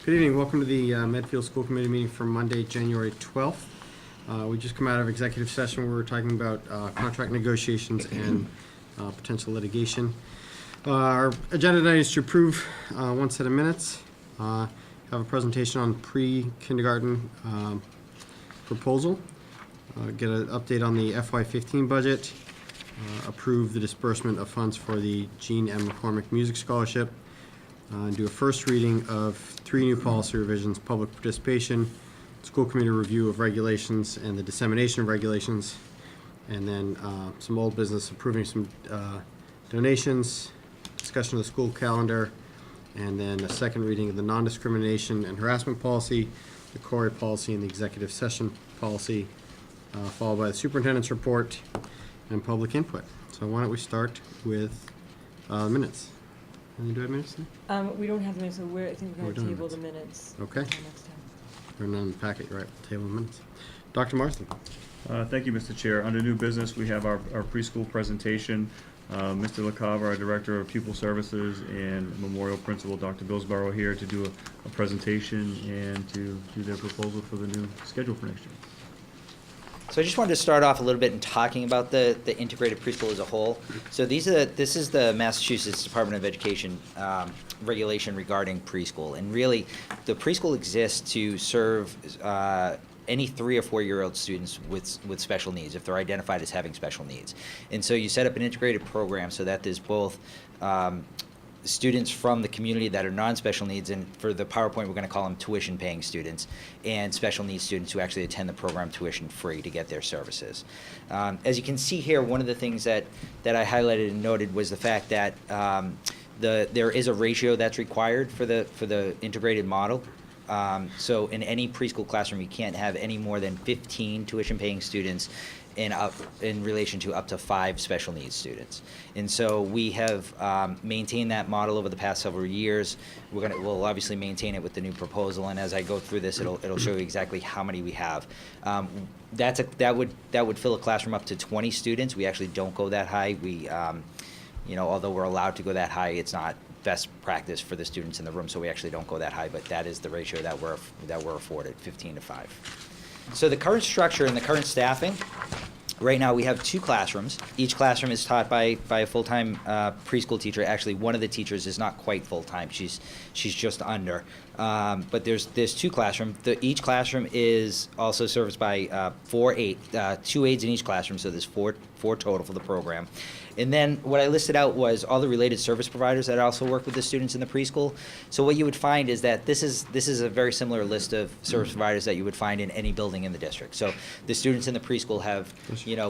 Good evening. Welcome to the Medfield School Committee meeting for Monday, January 12th. We just come out of executive session where we were talking about contract negotiations and potential litigation. Our agenda tonight is to approve one set of minutes, have a presentation on pre-kindergarten proposal, get an update on the FY15 budget, approve the disbursement of funds for the Jean M. McCormick Music Scholarship, do a first reading of 3 new policy revisions: public participation, school committee review of regulations, and the dissemination of regulations, and then some old business, approving some donations, discussion of the school calendar, and then a second reading of the non-discrimination and harassment policy, the CORE policy, and the executive session policy, followed by the superintendent's report and public input. So why don't we start with minutes? Do I have minutes today? We don't have the minutes, so I think we're going to done table minutes. the minutes. Okay. Until next time. They're not in the packet, you're right, table of minutes. Dr. Marston. Thank you, Mr. Chair. Under new business, we have our preschool presentation. Mr. LaCava, our Director of Pupil Services and Memorial Principal, Dr. Billsborough, here to do a presentation and to do their proposal for the new schedule for next year. So I just wanted to start off a little bit in talking about the integrated preschool as a whole. So this is the Massachusetts Department of Education regulation regarding preschool. And really, the preschool exists to serve any 3 or 4-year-old students with special needs, if they're identified as having special needs. And so you set up an integrated program so that there's both students from the community that are non-special needs, and for the PowerPoint we're going to call them tuition-paying students, and special needs students who actually attend the program tuition-free to get their services. As you can see here, one of the things that I highlighted and noted was the fact that there is a ratio that's required for the integrated model. So in any preschool classroom, you can't have any more than 15 tuition-paying students in relation to up to 5 special needs students. And so we have maintained that model over the past several years. We'll obviously maintain it with the new proposal, and as I go through this, it'll show you exactly how many we have. That would fill a classroom up to 20 students. We actually don't go that high. We, although we're allowed to go that high, it's not best practice for the students in the room, so we actually don't go that high, but that is the ratio that we're afforded, 15 to 5. So the current structure and the current staffing, right now we have 2 classrooms. Each classroom is taught by a full-time preschool teacher. Actually, one of the teachers is not quite full-time. She's just under. But there's 2 classrooms. Each classroom is also serviced by 2 aides in each classroom, so there's 4 total for the program. And then what I listed out was all the related service providers that also work with the students in the preschool. So what you would find is that this is a very similar list of service providers that you would find in any building in the district. So the students in the preschool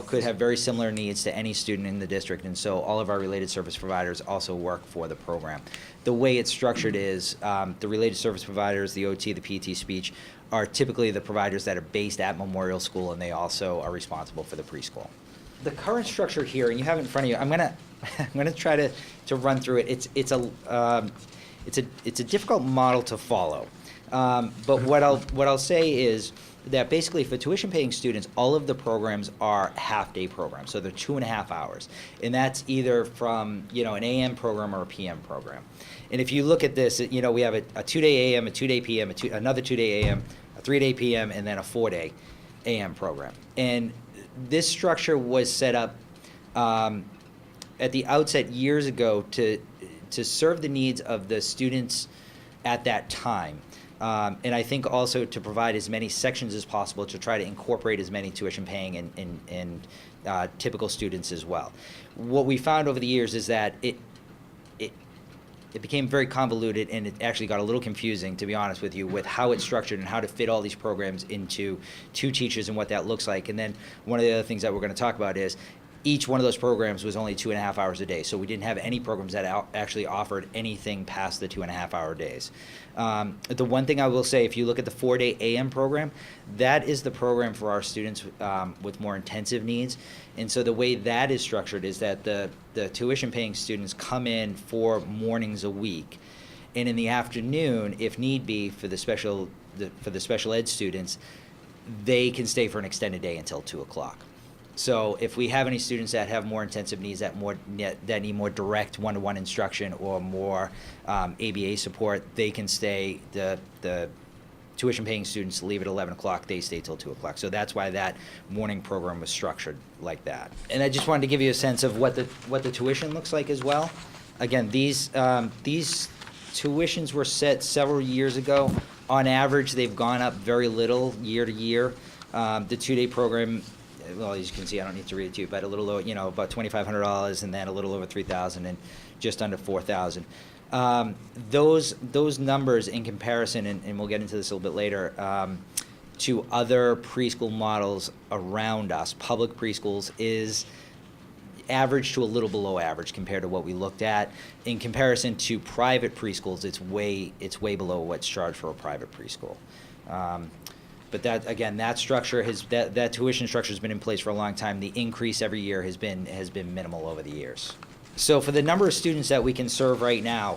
could have very similar needs to any student in the district, and so all of our related service providers also work for the program. The way it's structured is the related service providers, the OT, the PT, speech, are typically the providers that are based at Memorial School, and they also are responsible for the preschool. The current structure here, and you have it in front of you, I'm gonna try to run through it. It's a difficult model to follow, but what I'll say is that basically for tuition-paying students, all of the programs are half-day programs, so they're 2.5 hours, and that's either from an AM program or a PM program. And if you look at this, we have a 2-day AM, a 2-day PM, another 2-day AM, a 3-day PM, and then a 4-day AM program. And this structure was set up at the outset years ago to serve the needs of the students at that time. And I think also to provide as many sections as possible to try to incorporate as many tuition-paying and typical students as well. What we found over the years is that it became very convoluted, and it actually got a little confusing, to be honest with you, with how it's structured and how to fit all these programs into 2 teachers and what that looks like. And then one of the other things that we're going to talk about is each one of those programs was only 2.5 hours a day, so we didn't have any programs that actually offered anything past the 2.5-hour days. The one thing I will say, if you look at the 4-day AM program, that is the program for our students with more intensive needs. And so the way that is structured is that the tuition-paying students come in 4 mornings a week, and in the afternoon, if need be, for the special ed students, they can stay for an extended day until 2 o'clock. So if we have any students that have more intensive needs, that need more direct one-to-one instruction or more ABA support, they can stay. The tuition-paying students leave at 11 o'clock. They stay till 2 o'clock. So that's why that morning program was structured like that. And I just wanted to give you a sense of what the tuition looks like as well. Again, these tuitions were set several years ago. On average, they've gone up very little year to year. The two-day program, well, as you can see, I don't need to read it to you, but a little over, about $2,500, and then a little over $3,000, and just under $4,000. Those numbers in comparison, and we'll get into this a little bit later, to other preschool models around us, public preschools, is average to a little below average compared to what we looked at. In comparison to private preschools, it's way below what's charged for a private preschool. But that structure that tuition structure has been in place for a long time. The increase every year has been minimal over the years. So for the number of students that we can serve right now,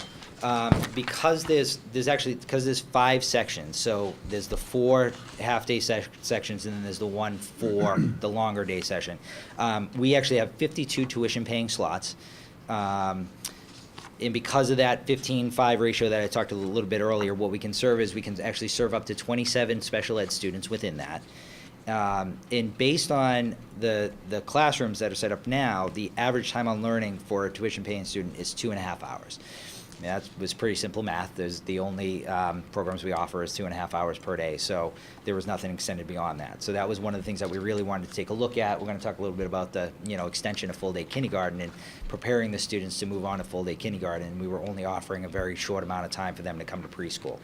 because there's 5 sections. So there's the 4 half-day sections, and then there's the one for the longer day session. We actually have 52 tuition-paying slots. And because of that 15-5 ratio that I talked a little bit earlier, what we can serve is we can actually serve up to 27 special ed students within that. And based on the classrooms that are set up now, the average time on learning for a tuition-paying student is 2.5 hours. That was pretty simple math. There's the only programs we offer is 2.5 hours per day, so there was nothing extended beyond that. So that was one of the things that we really wanted to take a look at. We're going to talk a little bit about the extension of full-day kindergarten and preparing the students to move on to full-day kindergarten. We were only offering a very short amount of time for them to come to preschool.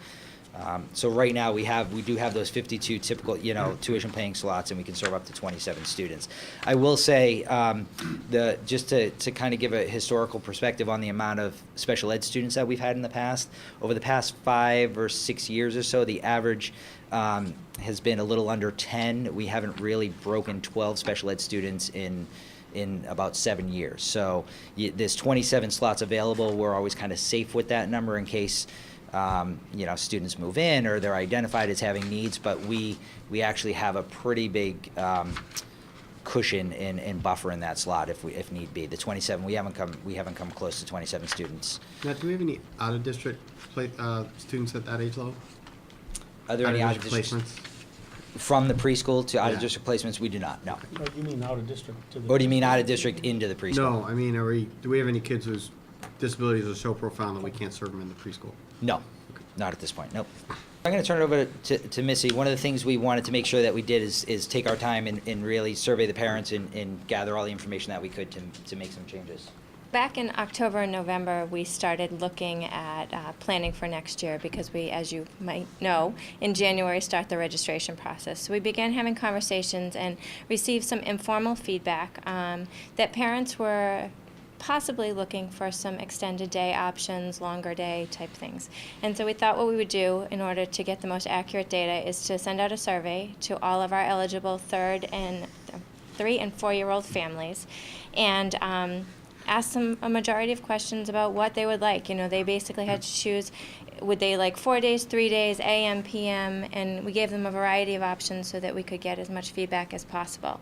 So right now we do have those 52 typical tuition-paying slots, and we can serve up to 27 students. I will say just to kind of give a historical perspective on the amount of special ed students that we've had in the past. Over the past 5 or 6 years or so, the average has been a little under 10. We haven't really broken 12 special ed students in about 7 years. So there's 27 slots available. We're always kind of safe with that number in case students move in or they're identified as having needs, but we actually have a pretty big cushion and buffer in that slot if need be. The 27, we haven't come close to 27 students. Now, do we have any out-of-district students at that age level? Are there any Out-of-district out-of-district placements? from the preschool to out-of-district placements? We do not. No. No, you mean out of district to the. Or do you mean out-of-district into the preschool? No, I mean, do we have any kids whose disabilities are so profound that we can't serve them in the preschool? No, not at this point, nope. I'm going to turn it over to Missy. One of the things we wanted to make sure that we did is take our time and really survey the parents and gather all the information that we could to make some changes. Back in October and November, we started looking at planning for next year because we, as you might know, in January start the registration process. So we began having conversations and received some informal feedback that parents were possibly looking for some extended day options, longer day type things. And so we thought what we would do in order to get the most accurate data is to send out a survey to all of our eligible 3 and 4-year-old families and ask them a majority of questions about what they would like. They basically had to choose, would they like 4 days, 3 days, AM, PM, and we gave them a variety of options so that we could get as much feedback as possible.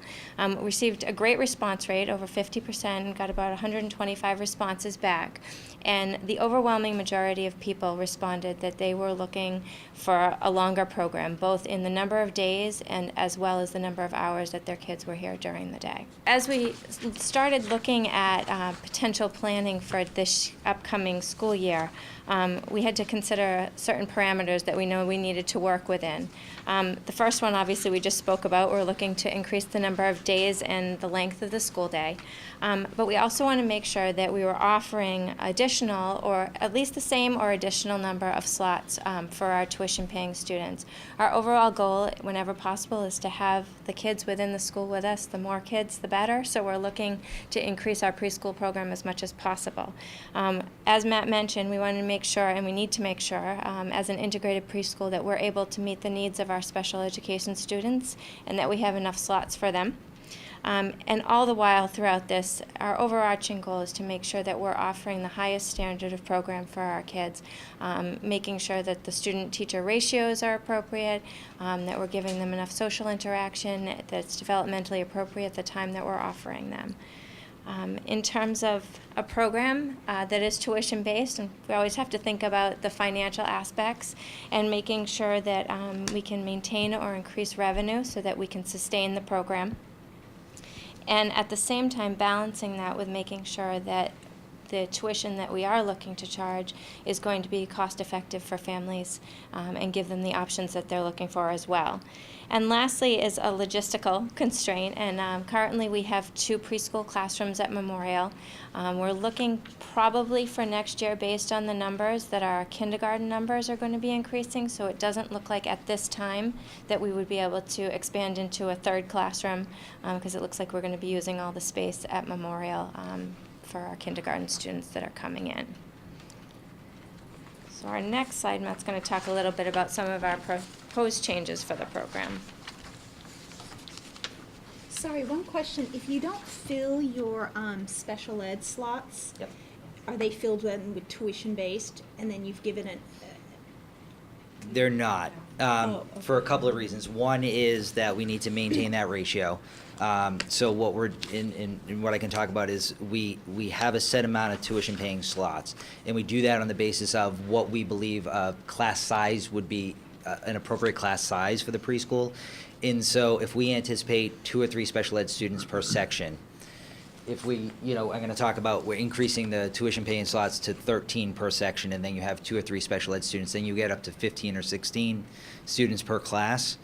Received a great response rate, over 50%, got about 125 responses back, and the overwhelming majority of people responded that they were looking for a longer program, both in the number of days and as well as the number of hours that their kids were here during the day. As we started looking at potential planning for this upcoming school year, we had to consider certain parameters that we know we needed to work within. The first one, obviously, we just spoke about. We're looking to increase the number of days and the length of the school day. But we also want to make sure that we were offering additional, or at least the same or additional number of slots for our tuition-paying students. Our overall goal, whenever possible, is to have the kids within the school with us. The more kids, the better. So we're looking to increase our preschool program as much as possible. As Matt mentioned, we wanted to make sure, and we need to make sure, as an integrated preschool, that we're able to meet the needs of our special education students and that we have enough slots for them. And all the while throughout this, our overarching goal is to make sure that we're offering the highest standard of program for our kids, making sure that the student-teacher ratios are appropriate, that we're giving them enough social interaction that's developmentally appropriate at the time that we're offering them. In terms of a program that is tuition-based, and we always have to think about the financial aspects and making sure that we can maintain or increase revenue so that we can sustain the program. And at the same time, balancing that with making sure that the tuition that we are looking to charge is going to be cost-effective for families and give them the options that they're looking for as well. And lastly is a logistical constraint, and currently we have 2 preschool classrooms at Memorial. We're looking probably for next year, based on the numbers, that our kindergarten numbers are going to be increasing, so it doesn't look like at this time that we would be able to expand into a 3rd classroom, because it looks like we're going to be using all the space at Memorial for our kindergarten students that are coming in. So our next slide, Matt's going to talk a little bit about some of our proposed changes for the program. Sorry, one question. If you don't fill your special ed slots, Yep. are they filled with tuition-based, and then you've given it? They're not, Oh, for a okay. couple of reasons. One is that we need to maintain that ratio. So what we're, in what I can talk about is we have a set amount of tuition-paying slots, and we do that on the basis of what we believe class size would be, an appropriate class size for the preschool. And so if we anticipate 2 or 3 special ed students per section, if we, I'm going to talk about, we're increasing the tuition paying slots to 13 per section, and then you have 2 or 3 special ed students, then you get up to 15 or 16 students per class.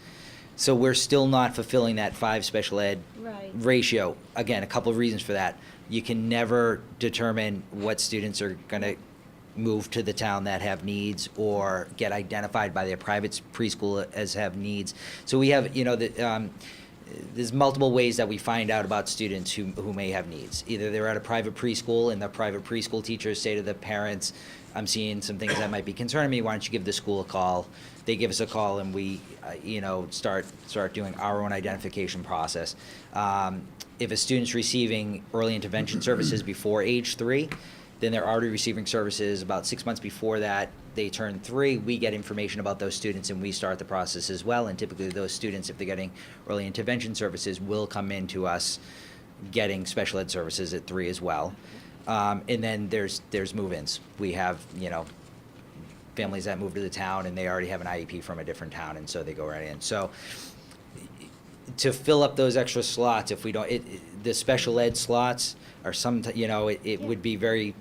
So we're still not fulfilling that 5 special ed Right. ratio. Again, a couple of reasons for that. You can never determine what students are going to move to the town that have needs or get identified by their private preschool as have needs. So we have, there's multiple ways that we find out about students who may have needs. Either they're at a private preschool and the private preschool teachers say to the parents, I'm seeing some things that might be concerning me, why don't you give the school a call? They give us a call and we, start doing our own identification process. If a student's receiving early intervention services before age 3, then they're already receiving services about 6 months before that. They turn 3, we get information about those students and we start the process as well. And typically those students, if they're getting early intervention services, will come in to us getting special ed services at 3 as well. And then there's move-ins. We have, families that move to the town and they already have an IEP from a different town, and so they go right in. So to fill up those extra slots, if we don't, the special ed slots are it would be very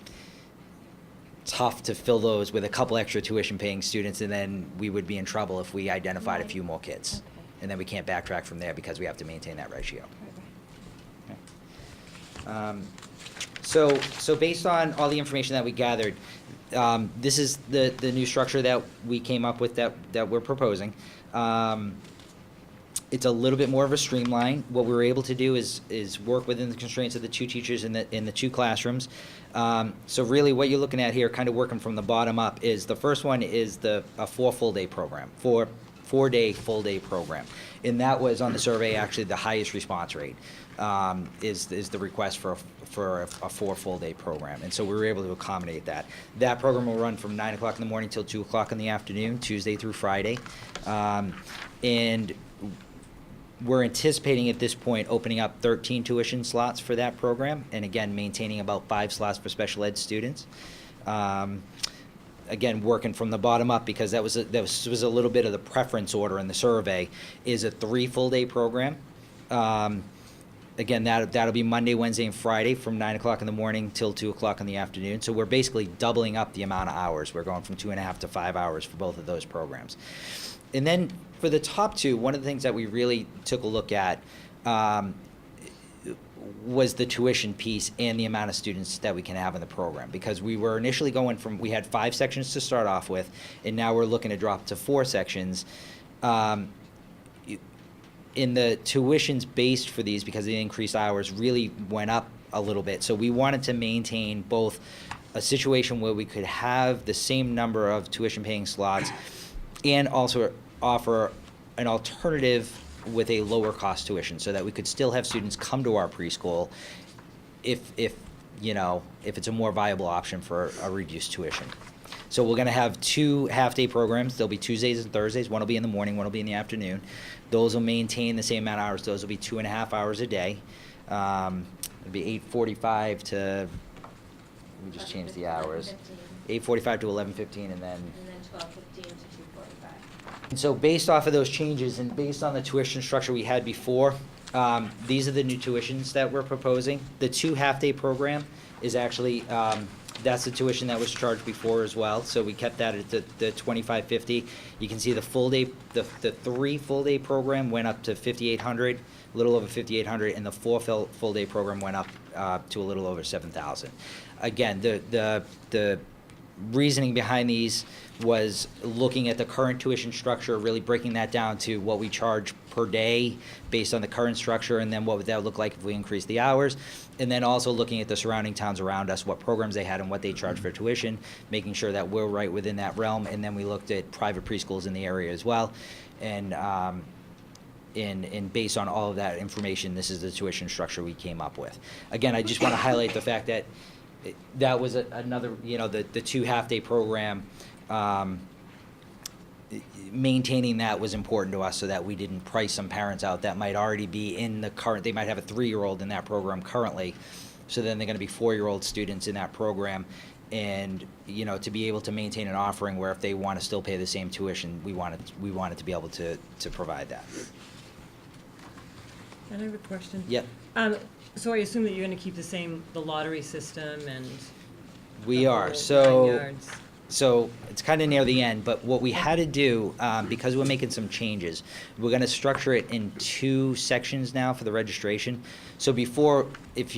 tough to fill those with a couple extra tuition-paying students, and then we would be in trouble if we identified a few more kids. Okay. And then we can't backtrack from there because we have to maintain that ratio. So based on all the information that we gathered, this is the new structure that we came up with that we're proposing. It's a little bit more of a streamline. What we were able to do is work within the constraints of the 2 teachers in the 2 classrooms. So really what you're looking at here, kind of working from the bottom up, is the first one is a 4 full day program, 4-day full day program. And that was on the survey actually the highest response rate, is the request for a 4 full day program. And so we were able to accommodate that. That program will run from 9 o'clock in the morning till 2 o'clock in the afternoon, Tuesday through Friday. And we're anticipating at this point opening up 13 tuition slots for that program, and again, maintaining about 5 slots for special ed students. Again, working from the bottom up, because that was a little bit of the preference order in the survey, is a 3 full day program. Again, that'll be Monday, Wednesday, and Friday from 9 o'clock in the morning till 2 o'clock in the afternoon. So we're basically doubling up the amount of hours. We're going from 2.5 to 5 hours for both of those programs. And then for the top 2, one of the things that we really took a look at was the tuition piece and the amount of students that we can have in the program. Because we were initially we had 5 sections to start off with, and now we're looking to drop to 4 sections. In the tuitions based for these, because the increased hours really went up a little bit. So we wanted to maintain both a situation where we could have the same number of tuition paying slots and also offer an alternative with a lower cost tuition, so that we could still have students come to our preschool if it's a more viable option for a reduced tuition. So we're gonna have 2 half-day programs. There'll be Tuesdays and Thursdays. One will be in the morning, one will be in the afternoon. Those will maintain the same amount of hours. Those will be 2.5 hours a day. It'll be 8:45 to, let me just change the hours. 8:45 to 11:15, and then. And then 12:15 to 2:45. And so based off of those changes and based on the tuition structure we had before, these are the new tuitions that we're proposing. The 2 half-day program is actually, that's the tuition that was charged before as well, so we kept that at the $25.50. You can see the full day, the 3 full-day program went up to $5,800, a little over $5,800, and the 4 full-day program went up to a little over $7,000. Again, the reasoning behind these was looking at the current tuition structure, really breaking that down to what we charge per day based on the current structure, and then what would that look like if we increase the hours, and then also looking at the surrounding towns around us, what programs they had and what they charge for tuition, making sure that we're right within that realm, and then we looked at private preschools in the area as well, and based on all of that information, this is the tuition structure we came up with. Again, I just want to highlight the fact that that was another, the 2 half-day program, maintaining that was important to us so that we didn't price some parents out that might already be in the current, they might have a 3-year-old in that program currently, so then they're going to be 4-year-old students in that program, and, to be able to maintain an offering where if they want to still pay the same tuition, we wanted to be able to provide that. And I have a question. Yep. So I assume that you're gonna keep the lottery system and. We the are, whole so. 9 yards. So it's kind of near the end, but what we had to do, because we're making some changes, we're going to structure it in 2 sections now for the registration. So before, if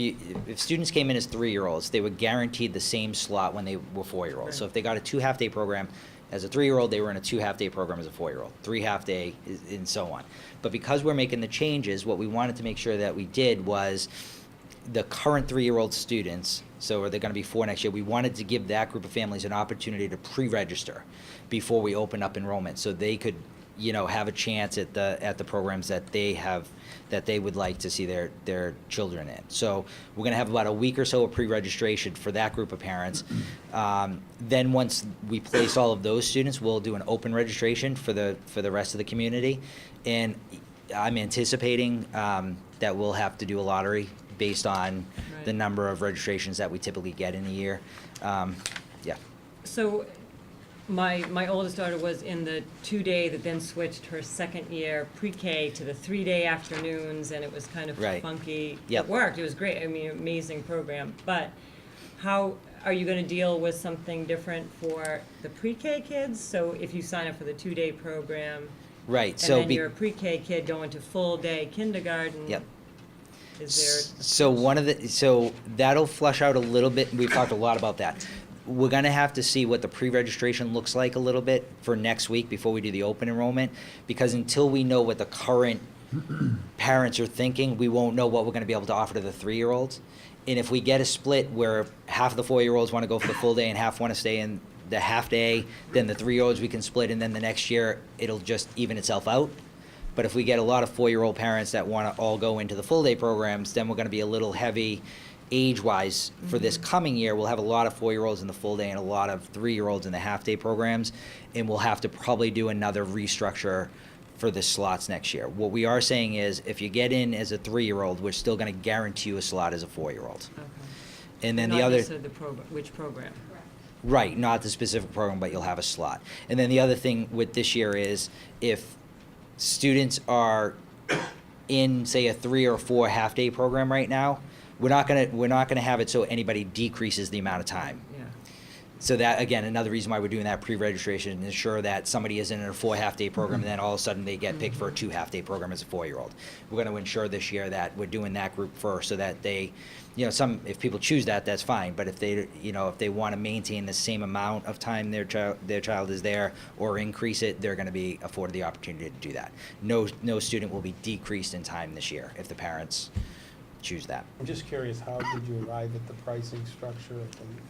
students came in as 3-year-olds, they were guaranteed the same slot when they were 4-year-olds. So if they got a 2 half-day program as a 3-year-old, they were in a 2 half-day program as a 4-year-old, 3 half-day, and so on. But because we're making the changes, what we wanted to make sure that we did was the current 3-year-old students, so they're going to be 4 next year, we wanted to give that group of families an opportunity to pre-register before we open up enrollment, so they could, have a chance at the programs that they would like to see their children in. So we're going to have about a week or so of pre-registration for that group of parents. Then once we place all of those students, we'll do an open registration for the rest of the community, and I'm anticipating that we'll have to do a lottery based on the number of registrations that we typically get in a year. Yeah. So my oldest daughter was in the 2-day that then switched her 2nd year pre-K to the 3-day afternoons, and it was kind of Right. funky. Yep. It worked, it was great, I mean, amazing program. But how are you gonna deal with something different for the pre-K kids? So if you sign up for the 2-day program, Right. and So then you're a pre-K kid going to full-day kindergarten. Yep. Is So that'll flush out a little bit. We've talked a lot about that. We're going to have to see what the pre-registration looks like a little bit for next week before we do the open enrollment, because until we know what the current parents are thinking, we won't know what we're going to be able to offer to the 3-year-olds. And if we get a split where half of the 4-year-olds want to go for the full day and half want to stay in the half day, then the 3-year-olds we can split, and then the next year it'll just even itself out. But if we get a lot of 4-year-old parents that want to all go into the full day programs, then we're going to be a little heavy age-wise for this coming year. We'll have a lot of 4-year-olds in the full day and a lot of 3-year-olds in the half day programs, and we'll have to probably do another restructure for the slots next year. What we are saying is, if you get in as a 3-year-old, we're still going to guarantee you a slot as a 4-year-old. Okay. And then Not the other. necessarily the program, which program? Right, not the specific program, but you'll have a slot. And then the other thing with this year is, if students are in, say, a 3 or 4 half-day program right now, we're not gonna have it so anybody decreases the amount of time. Yeah. So that, again, another reason why we're doing that pre-registration, to ensure that somebody isn't in a 4 half-day program and then all of a sudden they get picked for a 2 half-day program as a 4-year-old. We're gonna ensure this year that we're doing that group first, so that they, if people choose that, that's fine, but if they wanna maintain the same amount of time their child is there or increase it, they're gonna be afforded the opportunity to do that. No student will be decreased in time this year if the parents choose that. I'm just curious, how did you arrive at the pricing structure?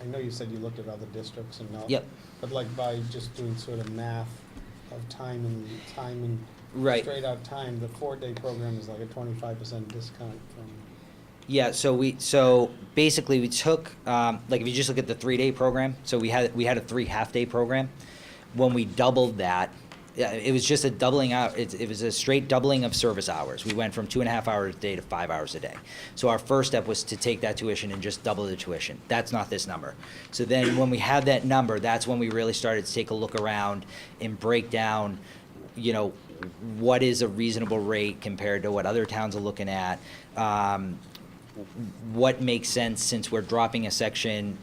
I know you said you looked at other districts and all. Yep. But like by just doing sort of math of time and Right. straight out time, the 4-day program is like a 25% discount from, Yeah, so basically we took, like if you just look at the 3-day program, so we had a 3 half-day program. When we doubled that, yeah, it was just a doubling out, it was a straight doubling of service hours. We went from 2.5 hours a day to 5 hours a day. So our first step was to take that tuition and just double the tuition. That's not this number. So then when we had that number, that's when we really started to take a look around and break down, you know, what is a reasonable rate compared to what other towns are looking at. What makes sense since we're dropping a section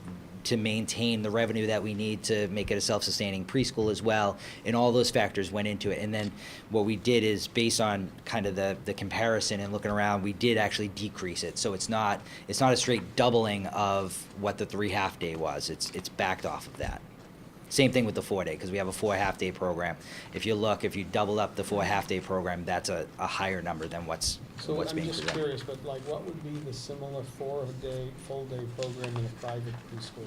to maintain the revenue that we need to make it a self-sustaining preschool as well, and all those factors went into it. And then what we did is, based on kind of the comparison and looking around, we did actually decrease it. So it's not a straight doubling of what the 3 half-day was. It's backed off of that. Same thing with the 4-day, because we have a 4 half-day program. If you double up the 4 half-day program, that's a higher number than what's so I'm being just presented. curious, but like, what would be the similar 4-day, full-day program in a private preschool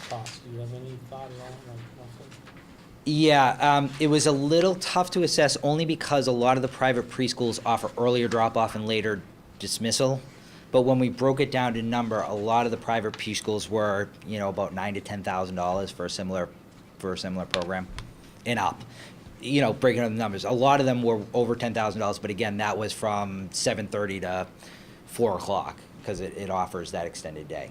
cost? Do you have any thought at all, like roughly? Yeah, it was a little tough to assess, only because a lot of the private preschools offer earlier drop-off and later dismissal. But when we broke it down to number, a lot of the private preschools were, you know, about $9,000 to $10,000 for a similar program and up. You know, breaking down the numbers, a lot of them were over $10,000, but again, that was from 7:30 to 4 o'clock, because it offers that extended day.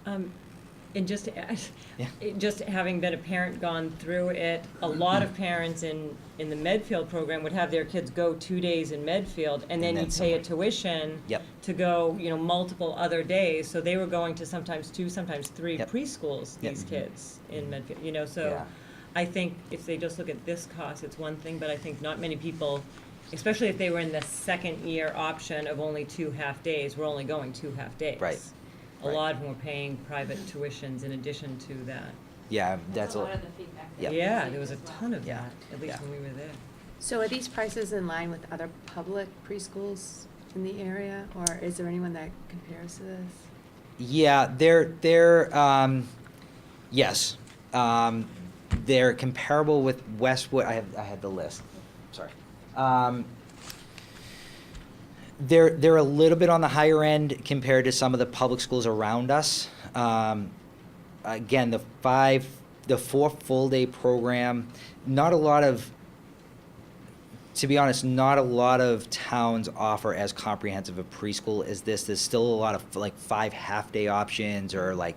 And just to add, Yeah. just having been a parent, gone through it, a lot of parents in the Medfield program would have their kids go 2 days in Medfield, and then And then you pay a somewhere. tuition Yep. to go, you know, multiple other days. So they were going to sometimes 2, sometimes 3 Yep. preschools, Yep. these kids in Medfield, you know, so Yeah. I think if they just look at this cost, it's one thing, but I think not many people, especially if they were in the second year option of only 2 half days, we're only going 2 half days. Right. A Right. lot of them were paying private tuitions in addition to that. Yeah, that's a lot of the feedback. Yep. Yeah, there was a ton of Yeah. that, at least Yeah. when we were there. So are these prices in line with other public preschools in the area, or is there anyone that compares to this? Yeah, yes. They're comparable with Westwood. I had the list. Sorry. They're a little bit on the higher end compared to some of the public schools around us. Again, the 4 full-day program, to be honest, not a lot of towns offer as comprehensive a preschool as this. There's still a lot of like 5 half-day options, or like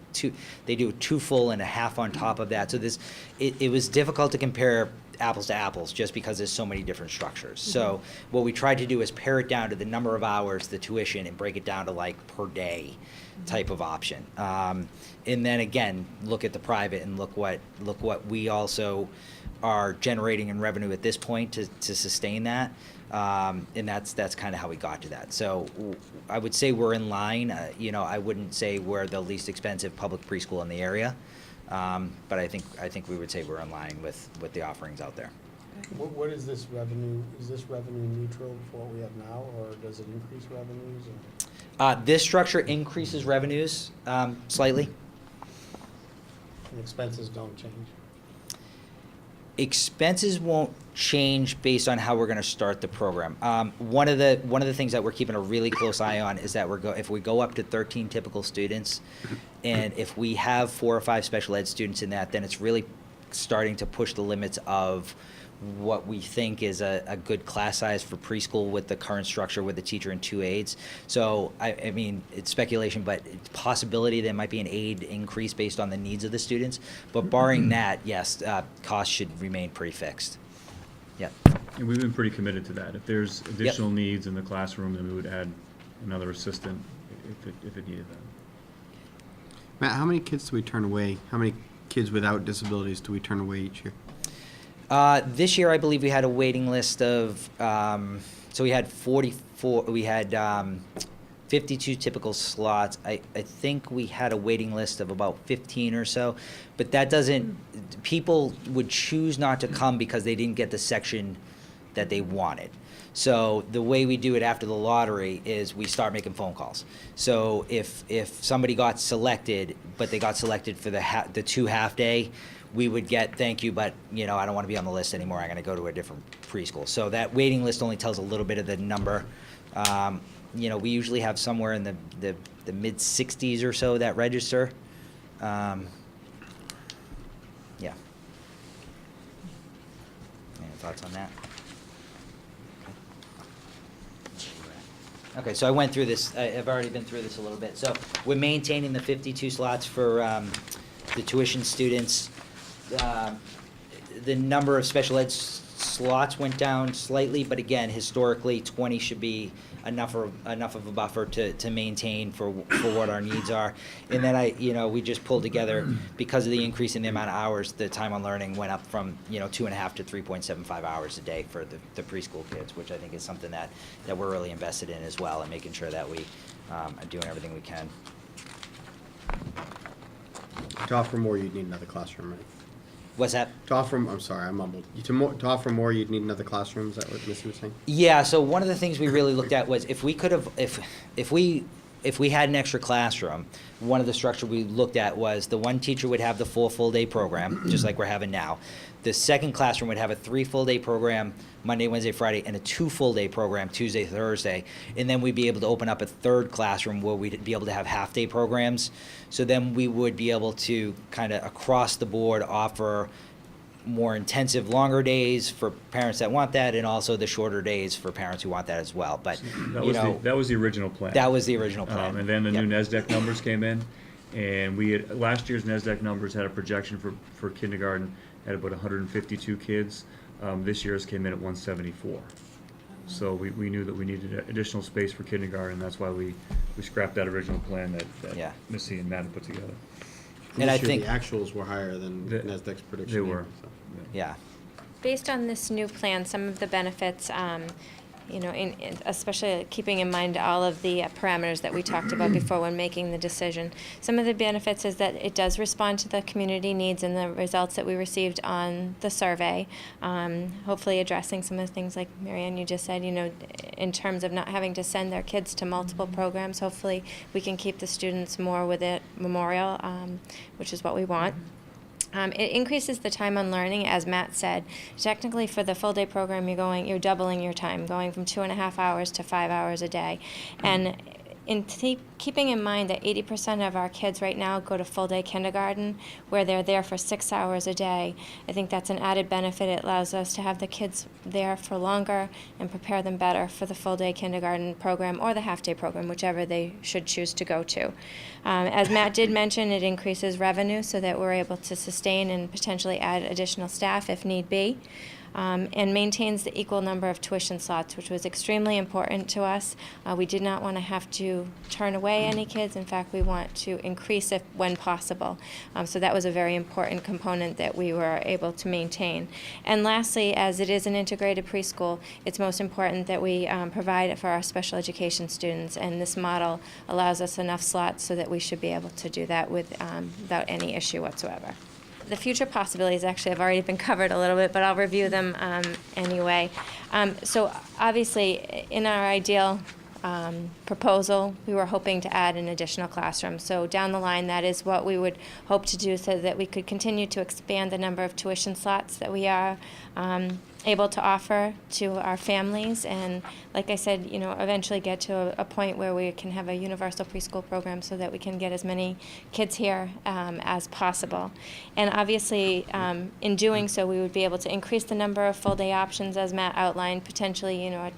they do 2 full and a half on top of that. So it was difficult to compare apples to apples, just because there's so many different structures. So what we tried to do is pare it down to the number of hours, the tuition, and break it down to like per day type of option. And then again, look at the private and look what we also are generating in revenue at this point to sustain that. And that's kind of how we got to that. So I would say we're in line. You know, I wouldn't say we're the least expensive public preschool in the area. But I think we would say we're in line with the offerings out there. What is this revenue? Is this revenue neutral for what we have now, or does it increase revenues? Or? This structure increases revenues slightly. And expenses don't change? Expenses won't change based on how we're going to start the program. One of the things that we're keeping a really close eye on is that if we go up to 13 typical students, and if we have 4 or 5 special ed students in that, then it's really starting to push the limits of what we think is a good class size for preschool with the current structure with the teacher and 2 aides. So I mean, it's speculation, but it's possibility there might be an aide increase based on the needs of the students. But barring that, yes, costs should remain pretty fixed. Yeah. And we've been pretty committed to that. If there's additional needs in the classroom, then we would add another assistant if it needed that. Matt, how many kids do we turn away? How many kids without disabilities do we turn away each year? This year, I believe we had a waiting list of, so we had 44, we had 52 typical slots. I think we had a waiting list of about 15 or so, but that doesn't, people would choose not to come because they didn't get the section that they wanted. So the way we do it after the lottery is we start making phone calls. So if somebody got selected, but they got selected for the 2 half-day, we would get, thank you, but, you know, I don't want to be on the list anymore, I'm going to go to a different preschool. So that waiting list only tells a little bit of the number. You know, we usually have somewhere in the mid-60s or so that register. Yeah. Any thoughts on that? Okay, so I went through this, I've already been through this a little bit. So we're maintaining the 52 slots for the tuition students. The number of special ed slots went down slightly, but again, historically, 20 should be enough of a buffer to maintain for what our needs are. And then we just pulled together, because of the increase in the amount of hours, the time on learning went up from, 2.5 to 3.75 hours a day for the preschool kids, which I think is something that we're really invested in as well, and making sure that we are doing everything we can. To offer more, you'd need another classroom, right? What's that? To offer, I'm sorry, I mumbled. To offer more, you'd need another classroom, is that what Missy was saying? Yeah, so one of the things we really looked at was if we had an extra classroom, one of the structure we looked at was the one teacher would have the full day program, just like we're having now. The second classroom would have a 3 full day program, Monday, Wednesday, Friday, and a 2 full day program, Tuesday, Thursday. And then we'd be able to open up a third classroom where we'd be able to have half day programs. So then we would be able to kind of across the board offer more intensive, longer days for parents that want that, and also the shorter days for parents who want that as well. But That was the original plan. that was the original plan. And then the new Yep. NESDEC numbers came in, and last year's NESDEC numbers had a projection for kindergarten at about 152 kids. This year's came in at 174. So we knew that we needed additional space for kindergarten, that's why we scrapped that original plan that Yeah. Missy and Matt had put together. And I This year, think- the actuals were higher than NASDAQ's prediction. They were. so. Yeah. Based on this new plan, some of the benefits, especially keeping in mind all of the parameters that we talked about before when making the decision. Some of the benefits is that it does respond to the community needs and the results that we received on the survey. Hopefully addressing some of the things like Marianne, you just said, in terms of not having to send their kids to multiple programs. Hopefully we can keep the students more with it Memorial, which is what we want. It increases the time on learning, as Matt said. Technically, for the full day program, you're doubling your time, going from 2.5 hours to 5 hours a day. And in keeping in mind that 80% of our kids right now go to full day kindergarten, where they're there for 6 hours a day, I think that's an added benefit. It allows us to have the kids there for longer and prepare them better for the full day kindergarten program or the half day program, whichever they should choose to go to. As Matt did mention, it increases revenue so that we're able to sustain and potentially add additional staff if need be. And maintains the equal number of tuition slots, which was extremely important to us. We did not want to have to turn away any kids. In fact, we want to increase it when possible. So that was a very important component that we were able to maintain. And lastly, as it is an integrated preschool, it's most important that we provide it for our special education students. And this model allows us enough slots so that we should be able to do that without any issue whatsoever. The future possibilities actually have already been covered a little bit, but I'll review them anyway. So obviously, in our ideal proposal, we were hoping to add an additional classroom. So down the line, that is what we would hope to do so that we could continue to expand the number of tuition slots that we are able to offer to our families, and like I said, eventually get to a point where we can have a universal preschool program so that we can get as many kids here as possible. And obviously, in doing so, we would be able to increase the number of full day options as Matt outlined, potentially, a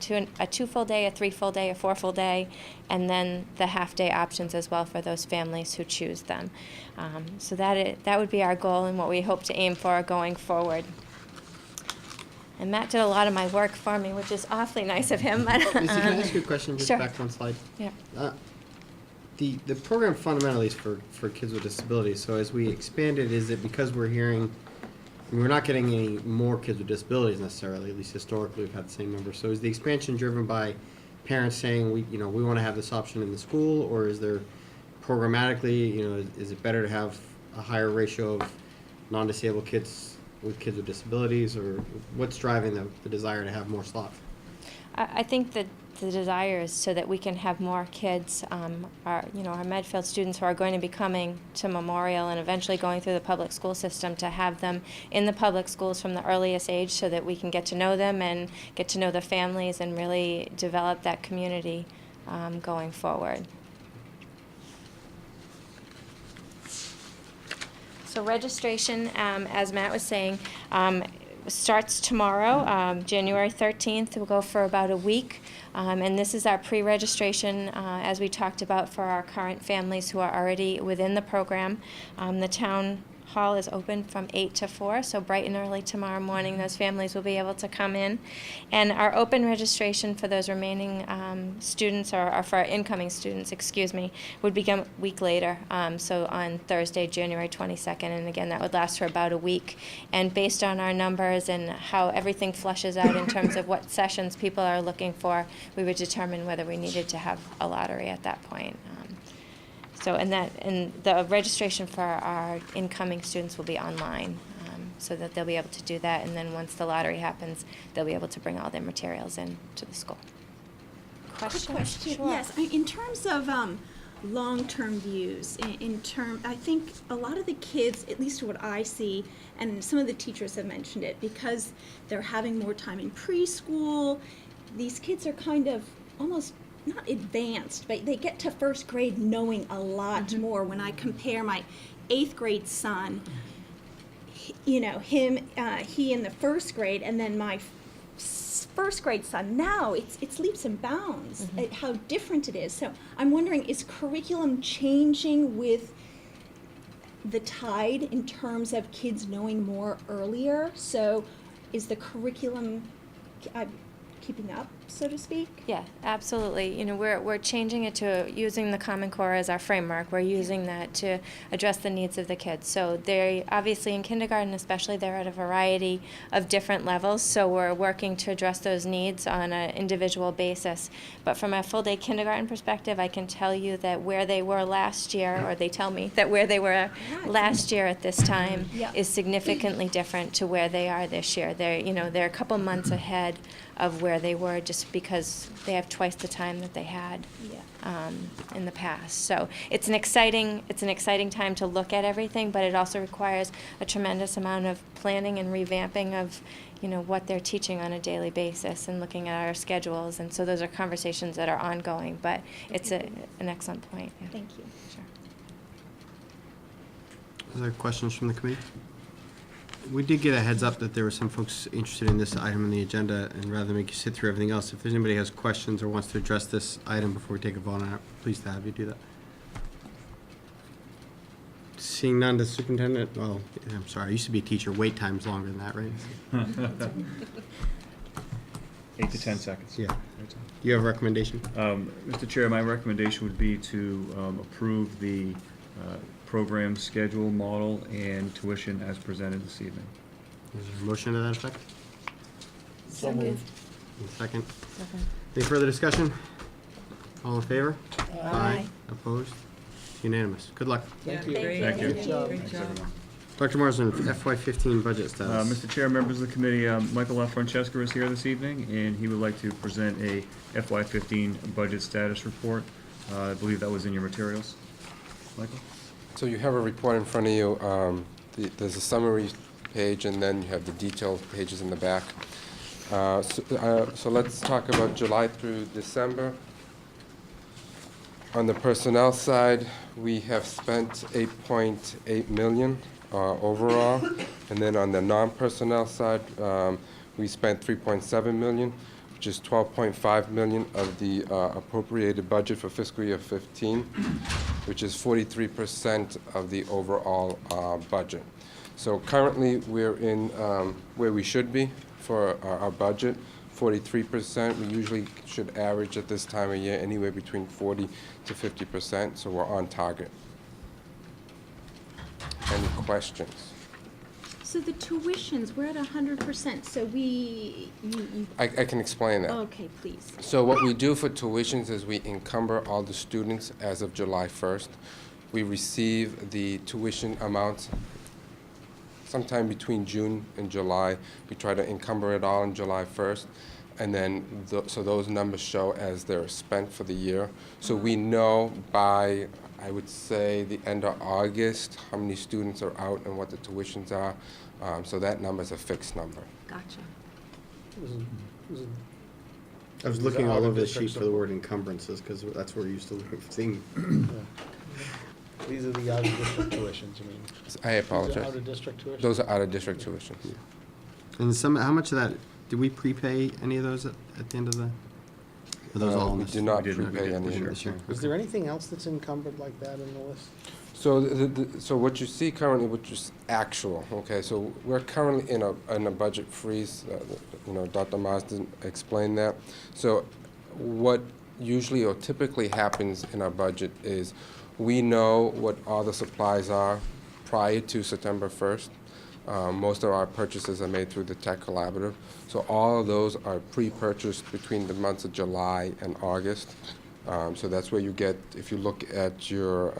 2 full day, a 3 full day, a 4 full day, and then the half day options as well for those families who choose them. So that would be our goal and what we hope to aim for going forward. And Matt did a lot of my work for me, which is awfully nice of him. But, Missy, can I ask you a question, just sure. back one slide? Yeah. The program fundamentally is for kids with disabilities, so as we expand it, is it because we're not getting any more kids with disabilities necessarily, at least historically we've had the same number, so is the expansion driven by parents saying, we want to have this option in the school, or is there programmatically, is it better to have a higher ratio of non-disabled kids with kids with disabilities, or what's driving the desire to have more slots? I think that the desire is so that we can have more kids, our Medfield students who are going to be coming to Memorial and eventually going through the public school system, to have them in the public schools from the earliest age so that we can get to know them and get to know their families and really develop that community going forward. So registration, as Matt was saying, starts tomorrow, January 13th. We'll go for about a week. And this is our pre-registration, as we talked about, for our current families who are already within the program. The town hall is open from 8 to 4, so bright and early tomorrow morning those families will be able to come in. And our open registration for those remaining students, or for our incoming students, would begin a week later, so on Thursday, January 22nd, and again, that would last for about a week. And based on our numbers and how everything flushes out in terms of what sessions people are looking for, we would determine whether we needed to have a lottery at that point. And the registration for our incoming students will be online, so that they'll be able to do that. And then once the lottery happens, they'll be able to bring all their materials in to the school. Quick question. Sure. Yes, in terms of long-term views, I think a lot of the kids, at least what I see, and some of the teachers have mentioned it, because they're having more time in preschool, these kids are kind of almost not advanced, but they get to first grade knowing a lot more. When I compare my 8th grade son, he in the first grade, and then my first grade son, now it's leaps and bounds at how different it is. So I'm wondering, is curriculum changing with the tide in terms of kids knowing more earlier? So is the curriculum keeping up, so to speak? Yeah, absolutely. We're changing it to using the Common Core as our framework. We're using that to address the needs of the kids. So they obviously in kindergarten especially, they're at a variety of different levels, so we're working to address those needs on an individual basis. But from a full day kindergarten perspective, I can tell you that where they were last year, or they tell me that where they were last year at this time is significantly different to where they are this year. They're a couple months ahead of where they were, just because they have twice the time that they had in the past. So it's an exciting time to look at everything, but it also requires a tremendous amount of planning and revamping of what they're teaching on a daily basis, and looking at our schedules. And so those are conversations that are ongoing, but it's an excellent point. Yeah. Thank you. Sure. Other questions from the committee? We did get a heads up that there were some folks interested in this item on the agenda, and rather than make you sit through everything else, if there's anybody who has questions or wants to address this item before we take a vote on it, pleased to have you do that. Seeing none, the superintendent, I'm sorry, I used to be a teacher, wait time's longer than that, right? 8 to 10 seconds. Yeah. Do you have a recommendation? Mr. Chair, my recommendation would be to approve the program schedule, model, and tuition as presented this evening. Is there a motion to that effect? So moved. Second. Any further discussion? All in favor? Aye. Opposed? Unanimous. Good luck. Thank you. Great. Thank you. Good job. Great job. Dr. Marsden, FY15 budget status. Mr. Chair, members of the committee, Michael LaFrancesca is here this evening, and he would like to present a FY15 budget status report. I believe that was in your materials. Michael? So you have a report in front of you. There's a summary page, and then you have the detailed pages in the back. So let's talk about July through December. On the personnel side, we have spent $8.8 million overall, and then on the non-personnel side, we spent $3.7 million, which is $12.5 million of the appropriated budget for fiscal year 15, which is 43% of the overall budget. So currently, we're in where we should be for our budget, 43%. We usually should average at this time of year anywhere between 40 to 50%, so we're on target. Any questions? So the tuitions, we're at 100%, so I can explain that. okay, please. So what we do for tuitions is we encumber all the students as of July 1st. We receive the tuition amounts. sometime between June and July. We try to encumber it all on July 1st. And then, so those numbers show as they're spent for the year. So we know by, I would say, the end of August, how many students are out and what the tuitions are. So that number's a fixed number. Gotcha. I was looking all over the sheet for the word encumbrances, because that's where we're used to seeing. These are the out-of-district tuitions, you mean? I apologize. These are out-of-district tuitions? Those are out-of-district tuitions. And some, how much of that, did we prepay any of those at the end of the? Are those all in We this? do not We did prepay any this year. of This year? Is there anything else that's encumbered like that in the list? So, so what you see currently, which is actual, okay, so we're currently in a budget freeze. Dr. Marsden explained that. So what usually or typically happens in our budget is we know what all the supplies are prior to September 1st. Most of our purchases are made through the Tech Collaborative. So all of those are pre-purchased between the months of July and August. So that's where you get, if you look at your,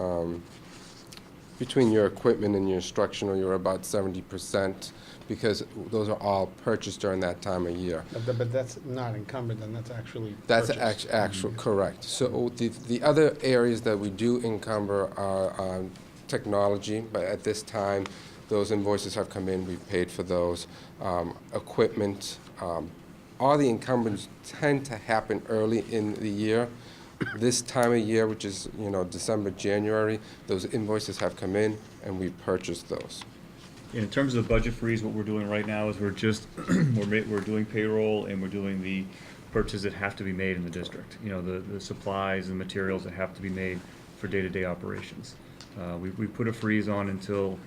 between your equipment and your instructional, you're about 70%, because those are all purchased during that time of year. But that's not encumbered, then that's actually That's purchased. actual, correct. So the other areas that we do encumber are technology, but at this time, those invoices have come in, we've paid for those. Equipment, all the encumbrances tend to happen early in the year. This time of year, which is, December, January, those invoices have come in and we purchased those. In terms of the budget freeze, what we're doing right now is we're just, we're doing payroll and we're doing the purchases that have to be made in the district. The supplies and materials that have to be made for day-to-day operations. We put a freeze on until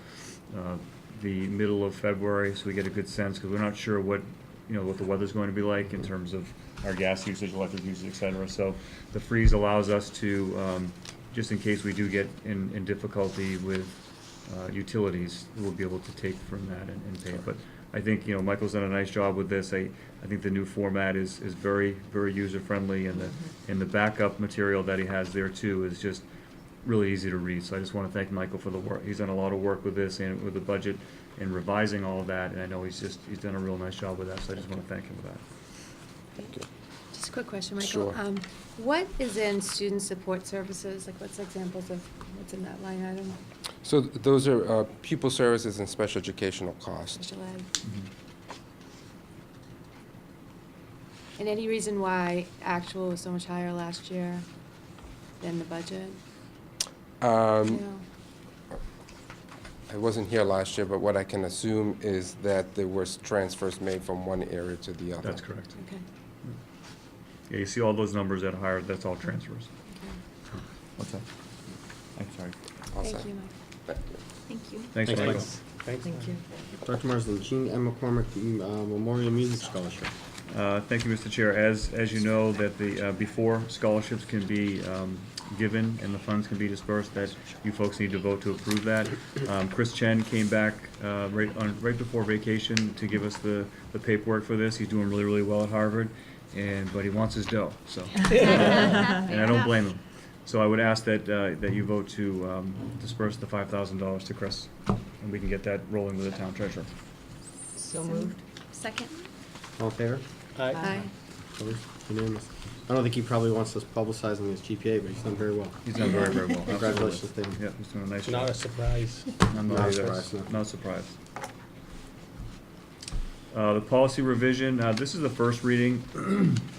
the middle of February, so we get a good sense, because we're not sure what the weather's going to be like in terms of our gas usage, electric usage, et cetera. So the freeze allows us to, just in case we do get in difficulty with utilities, we'll be able to take from that and pay. But I think, Michael's done a nice job with this. I think the new format is very, very user-friendly, and the backup material that he has there too is just really easy to read. So I just want to thank Michael for the work. He's done a lot of work with this and with the budget and revising all of that, and I know he's done a real nice job with that, so I just want to thank him for that. Thank you. Just a quick question, Michael. Sure. What is in student support services? Like, what's examples of what's in that line item? So those are pupil services and special educational costs. Special ed. And any reason why actual was so much higher last year than the budget? I wasn't here last year, but what I can assume is that there was transfers made from one area to the other. That's correct. Okay. Yeah, you see all those numbers that are higher, that's all transfers. Okay. What's that? I'm sorry. All Thank set. you, Mike. Thank you. Thank you. Thanks, Thanks, Michael. Mike. Thanks. Thank you. Dr. Marsden, Jean M. McCormick Memorial Music Scholarship. Thank you, Mr. Chair. As you know, that the before scholarships can be given and the funds can be dispersed, that you folks need to vote to approve that. Chris Chen came back right before vacation to give us the paperwork for this. He's doing really, really well at Harvard, but he wants his dough. So, and I don't blame him. So I would ask that you vote to disperse the $5,000 to Chris, and we can get that rolling with the town treasurer. So moved. Second? All in favor? Aye. Opposed? Unanimous. I don't think he probably wants us publicizing his GPA, but he's done very well. He's done very, very well. Congratulations to him. Yeah, he's doing a nice It's not a job. surprise. I'm Not either. surprised, no. Not surprised. The policy revision, this is the first reading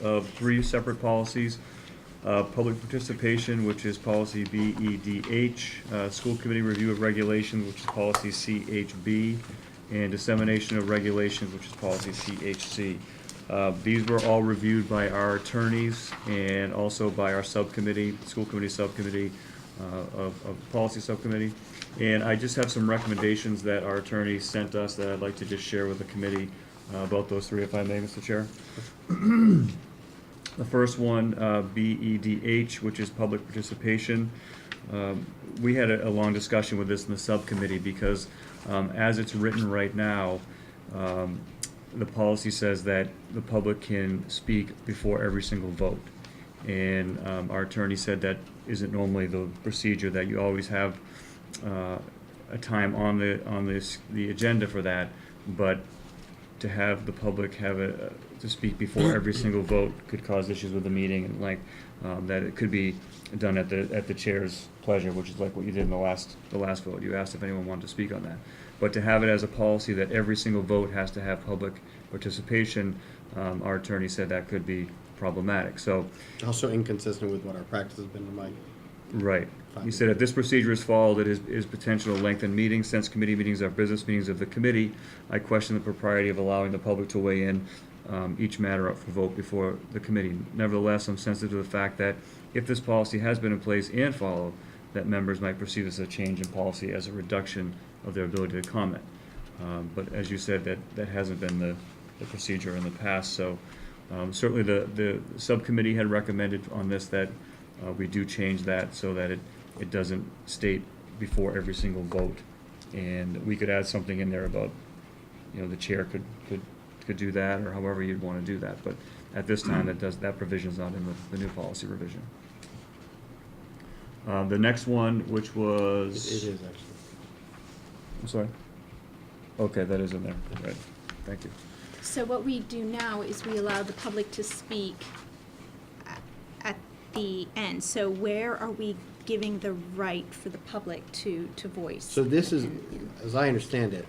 of 3 separate policies. Public participation, which is policy BEDH, school committee review of regulations, which is policy CHB, and dissemination of regulations, which is policy CHC. These were all reviewed by our attorneys and also by our subcommittee, school committee subcommittee, of policy subcommittee. And I just have some recommendations that our attorney sent us that I'd like to just share with the committee about those 3, if I may, Mr. Chair. The first one, BEDH, which is public participation. We had a long discussion with this in the subcommittee because as it's written right now, the policy says that the public can speak before every single vote. And our attorney said that isn't normally the procedure, that you always have a time on the agenda for that, but to have the public to speak before every single vote could cause issues with the meeting, and that it could be done at the chair's pleasure, which is like what you did in the last vote. You asked if anyone wanted to speak on that. But to have it as a policy that every single vote has to have public participation, our attorney said that could be problematic. So, Also inconsistent with what our practice has been, Mike. right. He said if this procedure is followed, it is potential to lengthen meetings. Since committee meetings are business meetings of the committee, I question the propriety of allowing the public to weigh in each matter up for vote before the committee. Nevertheless, I'm sensitive to the fact that if this policy has been in place and followed, that members might perceive this as a change in policy as a reduction of their ability to comment. But as you said, that hasn't been the procedure in the past. So certainly the subcommittee had recommended on this that we do change that so that it doesn't state before every single vote. And we could add something in there about, the chair could do that, or however you'd want to do that. But at this time, that provision is not in the new policy revision. The next one, which was... It is actually. I'm sorry? Okay, that is in there, right. Thank you. So what we do now is we allow the public to speak at the end. So where are we giving the right for the public to voice? So this is, as I understand it,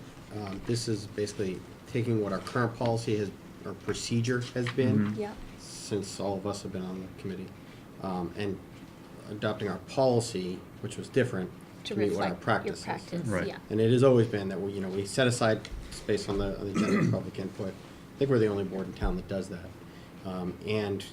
this is basically taking what our current policy has, or procedure has been, Yeah. since all of us have been on the committee, and adopting our policy, which was different, to meet what our practice is. Right. Yeah. And it has always been that we set aside space on the agenda for public input. I think we're the only board in town that does that. And,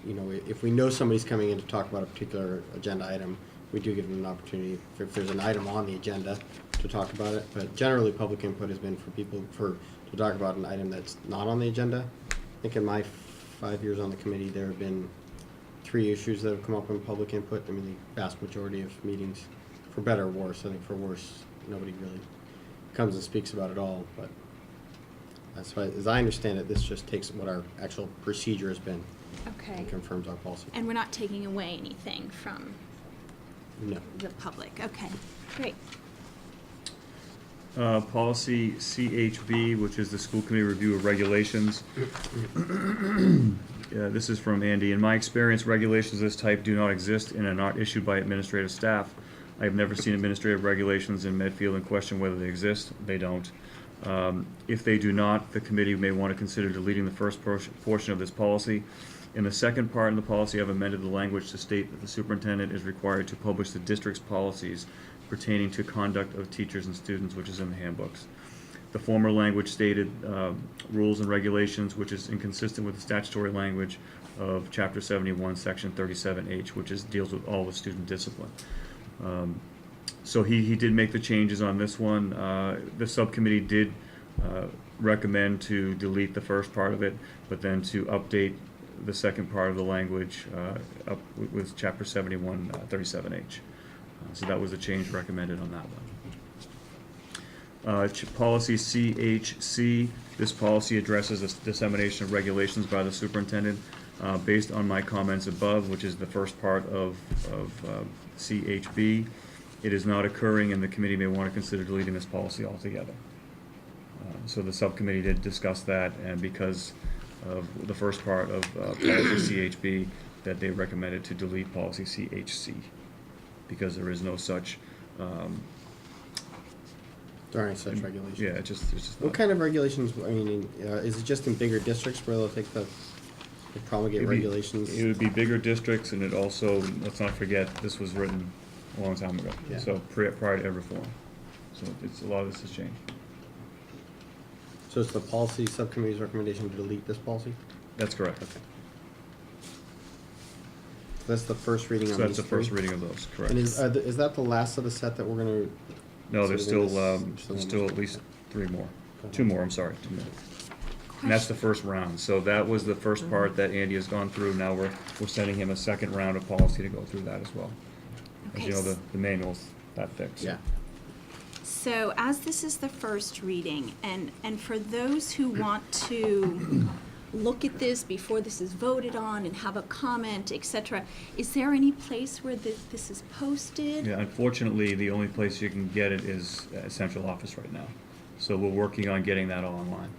if we know somebody's coming in to talk about a particular agenda item, we do give them an opportunity, if there's an item on the agenda, to talk about it. But generally, public input has been for people, to talk about an item that's not on the agenda. I think in my 5 years on the committee, there have been 3 issues that have come up in public input. I mean, the vast majority of meetings, for better or worse. I think for worse, nobody really comes and speaks about it all. But that's why, as I understand it, this just takes what our actual procedure has been Okay. and confirms our policy. And we're not taking away anything from No. the public. Okay, great. Policy CHB, which is the school committee review of regulations. This is from Andy. In my experience, regulations of this type do not exist and are not issued by administrative staff. I have never seen administrative regulations in Medfield and question whether they exist. They don't. If they do not, the committee may want to consider deleting the first portion of this policy. In the second part of the policy, I've amended the language to state that the superintendent is required to publish the district's policies pertaining to conduct of teachers and students, which is in the handbooks. The former language stated rules and regulations, which is inconsistent with the statutory language of Chapter 71, Section 37H, which deals with all the student discipline. So he did make the changes on this one. The subcommittee did recommend to delete the first part of it, but then to update the second part of the language up with Chapter 71, 37H. So that was a change recommended on that one. Policy CHC, this policy addresses the dissemination of regulations by the superintendent. Based on my comments above, which is the first part of CHB, it is not occurring, and the committee may want to consider deleting this policy altogether. So the subcommittee did discuss that, and because of the first part of policy CHB, that they recommended to delete policy CHC, because there is no such. There aren't such regulations. Yeah, it's just What not. kind of regulations, I mean, is it just in bigger districts where they'll take they promulgate It'd be- regulations? It would be bigger districts, and it also, let's not forget, this was written a long time ago, Yeah. so prior to every reform. So a lot of this has changed. So it's the policy subcommittee's recommendation to delete this policy? That's correct. Okay. So that's the first reading on So these that's the first three? reading of those, correct. And is that the last of the set that we're gonna? No, there's so still, then there's still at least 3 more. 2 more, I'm sorry, 2 more. And that's the first round. So that was the first part that Andy has gone through. Now we're sending him a second round of policy to go through that as well. As you know, Okay. the manual's that thick. So. Yeah. So as this is the first reading, and for those who want to look at this before this is voted on and have a comment, et cetera. Is there any place where this is posted? Yeah, unfortunately, the only place you can get it is at central office right now. So we're working on getting that all online.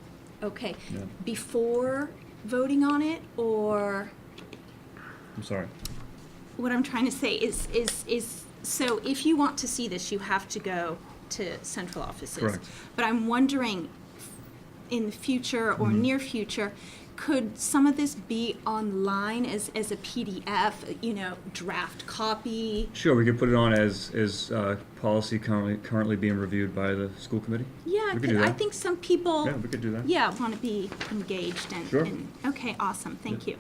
Okay. Yeah. Before voting on it, or I'm sorry. what I'm trying to say is so if you want to see this, you have to go to central offices. Correct. But I'm wondering, in the future or Mhm. near future, could some of this be online as a PDF, draft copy? Sure, we could put it on as policy currently being reviewed by the school committee. Yeah, We could do I that. think some people, Yeah, we could do that. want to be engaged and. Sure. Okay, awesome, thank you.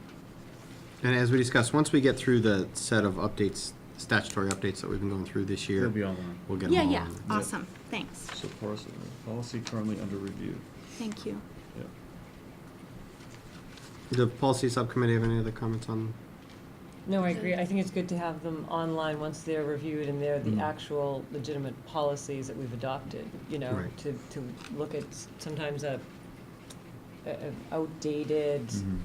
And as we discussed, once we get through the set of updates, statutory updates that we've been going through this year, It'll be online. we'll get them all Yeah, on. awesome, thanks, So policy currently under review. thank you. Yeah. The policy subcommittee have any other comments on? No, I agree. I think it's good to have them online once they're reviewed and they're the Mhm. actual legitimate policies that we've adopted, Right. to look at sometimes a outdated, Mhm.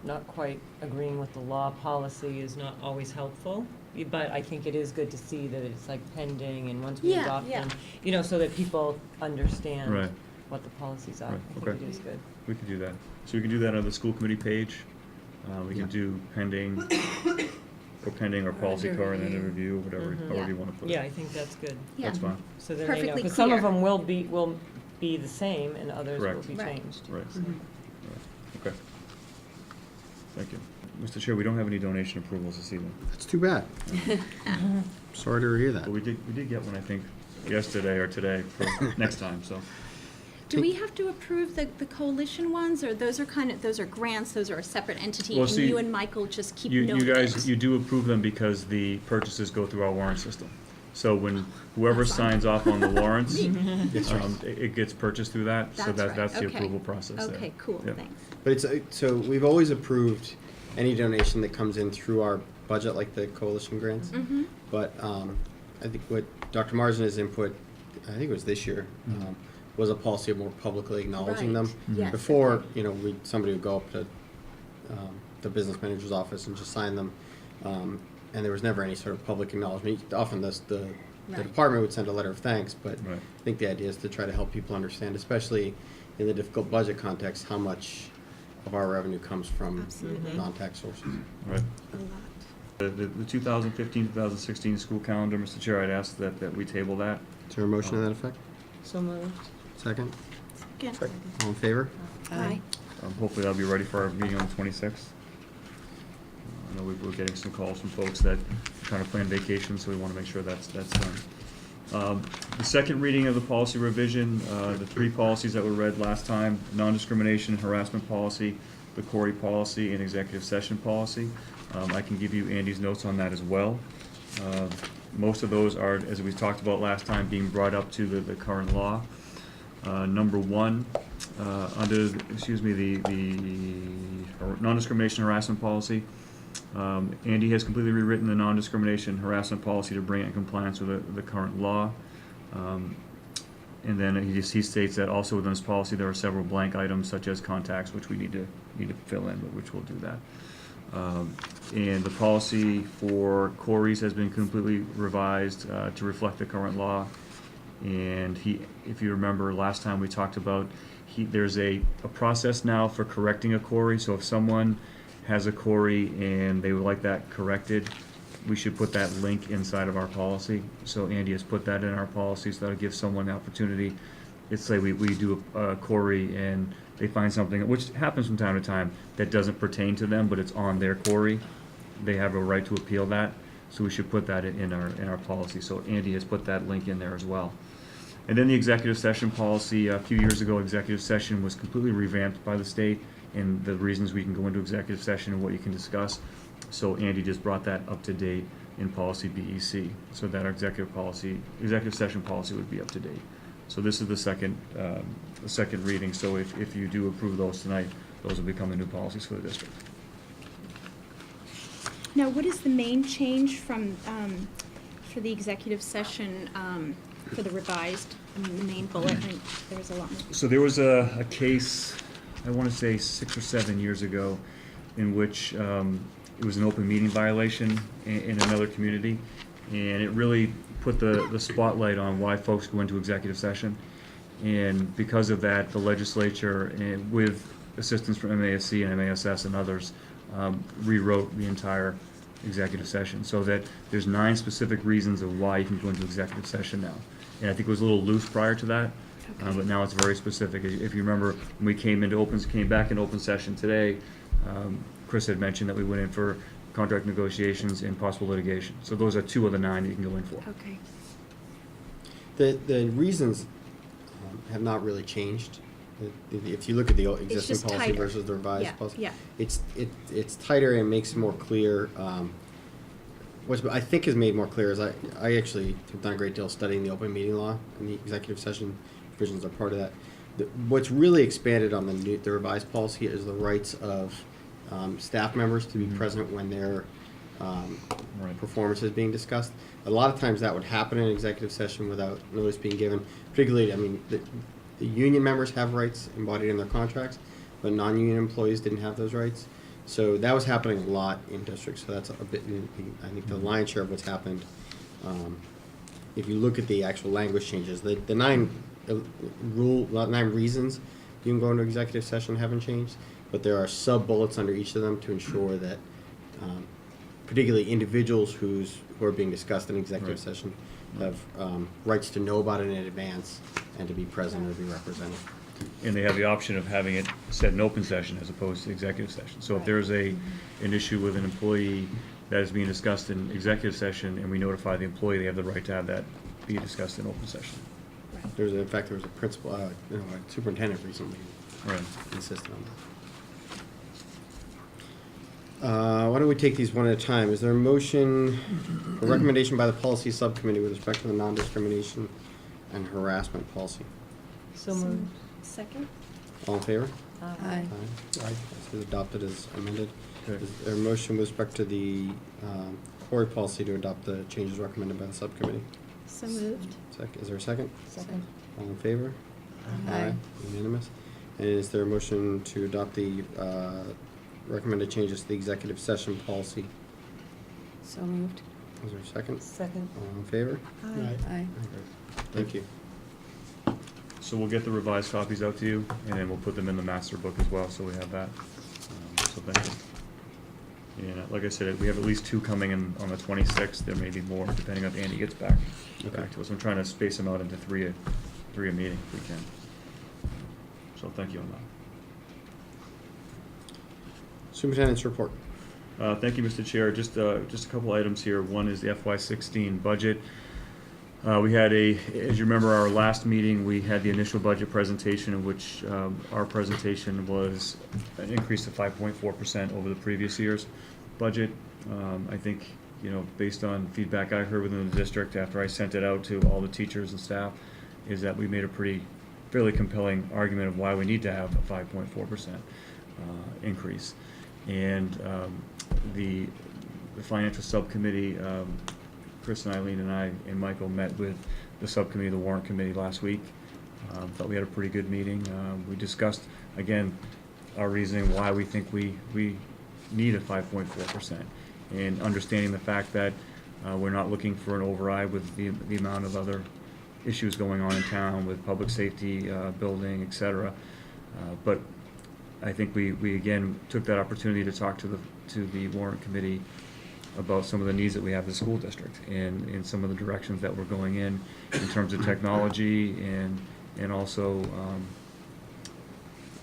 not quite agreeing with the law policy is not always helpful. But I think it is good to see that it's like pending and once we Yeah, adopt yeah. them, so that people understand Right. what the policies are. Right, I think okay. it is good. We could do that. So we can do that on the school committee page. We Yeah. can do pending, or policy Under car and then a review. review, whatever, Mhm. however you want to put it. Yeah, I think that's good. Yeah. That's fine. So then they know, Perfectly because some of clear. them will be the same and others will Correct. be Right. changed. Right. So- Okay. Thank you. Mr. Chair, we don't have any donation approvals this evening. That's too bad. Sorry to hear that. But we did get one, I think, yesterday or today for next time, so. Do we have to approve the coalition ones, or those are grants, those are a separate entity, Well, and see, you and Michael just keep You noting guys, it? you do approve them because the purchases go through our warrant system. So when whoever That's fine. signs off on the warrants, Yes, right. it gets purchased through that, so That's right, that's the okay. approval process there. Okay, cool, Yeah. thanks. But it's, so we've always approved any donation that comes in through our budget, like the coalition grants. Mm-hmm. But I think what Dr. Marsden's input, I think it was this year, Mhm. was a policy of more publicly acknowledging them. Right. Yes, Before, okay. somebody would go up to the business manager's office and just sign them, and there was never any sort of public acknowledgement. Often the Right. department would send a letter of thanks, but Right. I think the idea is to try to help people understand, especially in the difficult budget context, how much of our revenue comes from Absolutely. non-tax sources. Right. A lot. The 2015-2016 school calendar, Mr. Chair, I'd ask that we table that. Is there a motion to that effect? So moved. Second? Good. All in favor? Aye. Hopefully that'll be ready for our meeting on the 26th. I know we're getting some calls from folks that are trying to plan vacations, so we want to make sure that's done. The second reading of the policy revision, the three policies that were read last time, non-discrimination, harassment policy, the Corey policy, and executive session policy. I can give you Andy's notes on that as well. Most of those are, as we talked about last time, being brought up to the current law. Number one, under, the non-discrimination harassment policy, Andy has completely rewritten the non-discrimination harassment policy to bring it in compliance with the current law. And then he states that also within this policy, there are several blank items such as contacts, which we need to fill in, but which we'll do that. And the policy for Corey's has been completely revised to reflect the current law. And if you remember last time we talked about, there's a process now for correcting a Corey. So if someone has a Corey and they would like that corrected, we should put that link inside of our policy. So Andy has put that in our policy, so that'll give someone the opportunity. It's like we do a Corey and they find something, which happens from time to time, that doesn't pertain to them, but it's on their Corey. They have a right to appeal that, so we should put that in our policy. So Andy has put that link in there as well. And then the executive session policy, a few years ago, executive session was completely revamped by the state and the reasons we can go into executive session and what you can discuss. So Andy just brought that up to date in policy BEC, so that our executive session policy would be up to date. So this is the second reading, so if you do approve those tonight, those will become the new policies for the district. Now, what is the main change from, for the executive session, for the revised, the main bullet? There was a lot more. So there was a case I want to say 6 or 7 years ago, in which it was an open meeting violation in another community, and it really put the spotlight on why folks go into executive session. And because of that, the legislature, and with assistance from MASC and MASS and others, rewrote the entire executive session, so that there's 9 specific reasons of why you can go into executive session now. And I think it was a little loose prior to that, but now it's very specific. If you remember, when we came back into open session today, Chris had mentioned that we went in for contract negotiations and possible litigation. So those are 2 of the 9 that you can go in for. Okay. The reasons have not really changed. If you look at the existing just policy tighter. versus the revised Yeah, policy, yeah. it's tighter and makes it more clear. What I think is made more clear is I actually have done a great deal of studying the open meeting law, and the executive session provisions are part of that. What's really expanded on the revised policy is the rights of staff members to be present when their performance is being discussed. A lot of times that would happen in executive session without notice being given. Particularly, I mean, the union members have rights embodied in their contracts, but non-union employees didn't have those rights. So that was happening a lot in districts. So that's a bit, I think, the lion's share of what's happened. If you look at the actual language changes, the 9 reasons you can go into executive session haven't changed, but there are sub-bullets under each of them to ensure that particularly individuals who are being discussed in executive session have rights to know about it in advance and to be present or be represented. And they have the option of having it set in open session as opposed to executive session. So if there's an issue with an employee that is being discussed in executive session and we notify the employee, they have the right to have that be discussed in open session. In fact, there was a principal, a superintendent recently Right. insisted on that. Why don't we take these one at a time? Is there a motion, a recommendation by the policy subcommittee with respect to the non-discrimination and harassment policy? So moved. Second? All in favor? Aye. Aye. This is adopted as amended. Okay. Is there a motion with respect to the quarry policy to adopt the changes recommended by the subcommittee? So moved. Is there a second? Second. All in favor? Aye. Unanimous. And is there a motion to adopt the recommended changes to the executive session policy? So moved. Is there a second? Second. All in favor? Aye. Aye. Thank you. So we'll get the revised copies out to you, and then we'll put them in the master book as well, so we have that. So thank you. And like I said, we have at least 2 coming in on the 26th. There may be more, depending on if Andy gets back to us. I'm trying to space them out into three a meeting if we can. So thank you on that. Superintendent's report. Thank you, Mr. Chair. Just a couple items here. One is the FY16 budget. We had as you remember, our last meeting, we had the initial budget presentation in which our presentation was an increase of 5.4% over the previous year's budget. I think, based on feedback I heard within the district after I sent it out to all the teachers and staff, is that we made a fairly compelling argument of why we need to have a 5.4% increase. And the financial subcommittee, Chris and Eileen and I and Michael met with the subcommittee, the warrant committee last week. Thought we had a pretty good meeting. We discussed, again, our reasoning why we think we need a 5.4%, and understanding the fact that we're not looking for an override with the amount of other issues going on in town with public safety, building, et cetera. But I think we again took that opportunity to talk to the warrant committee about some of the needs that we have as a school district and in some of the directions that we're going in terms of technology and also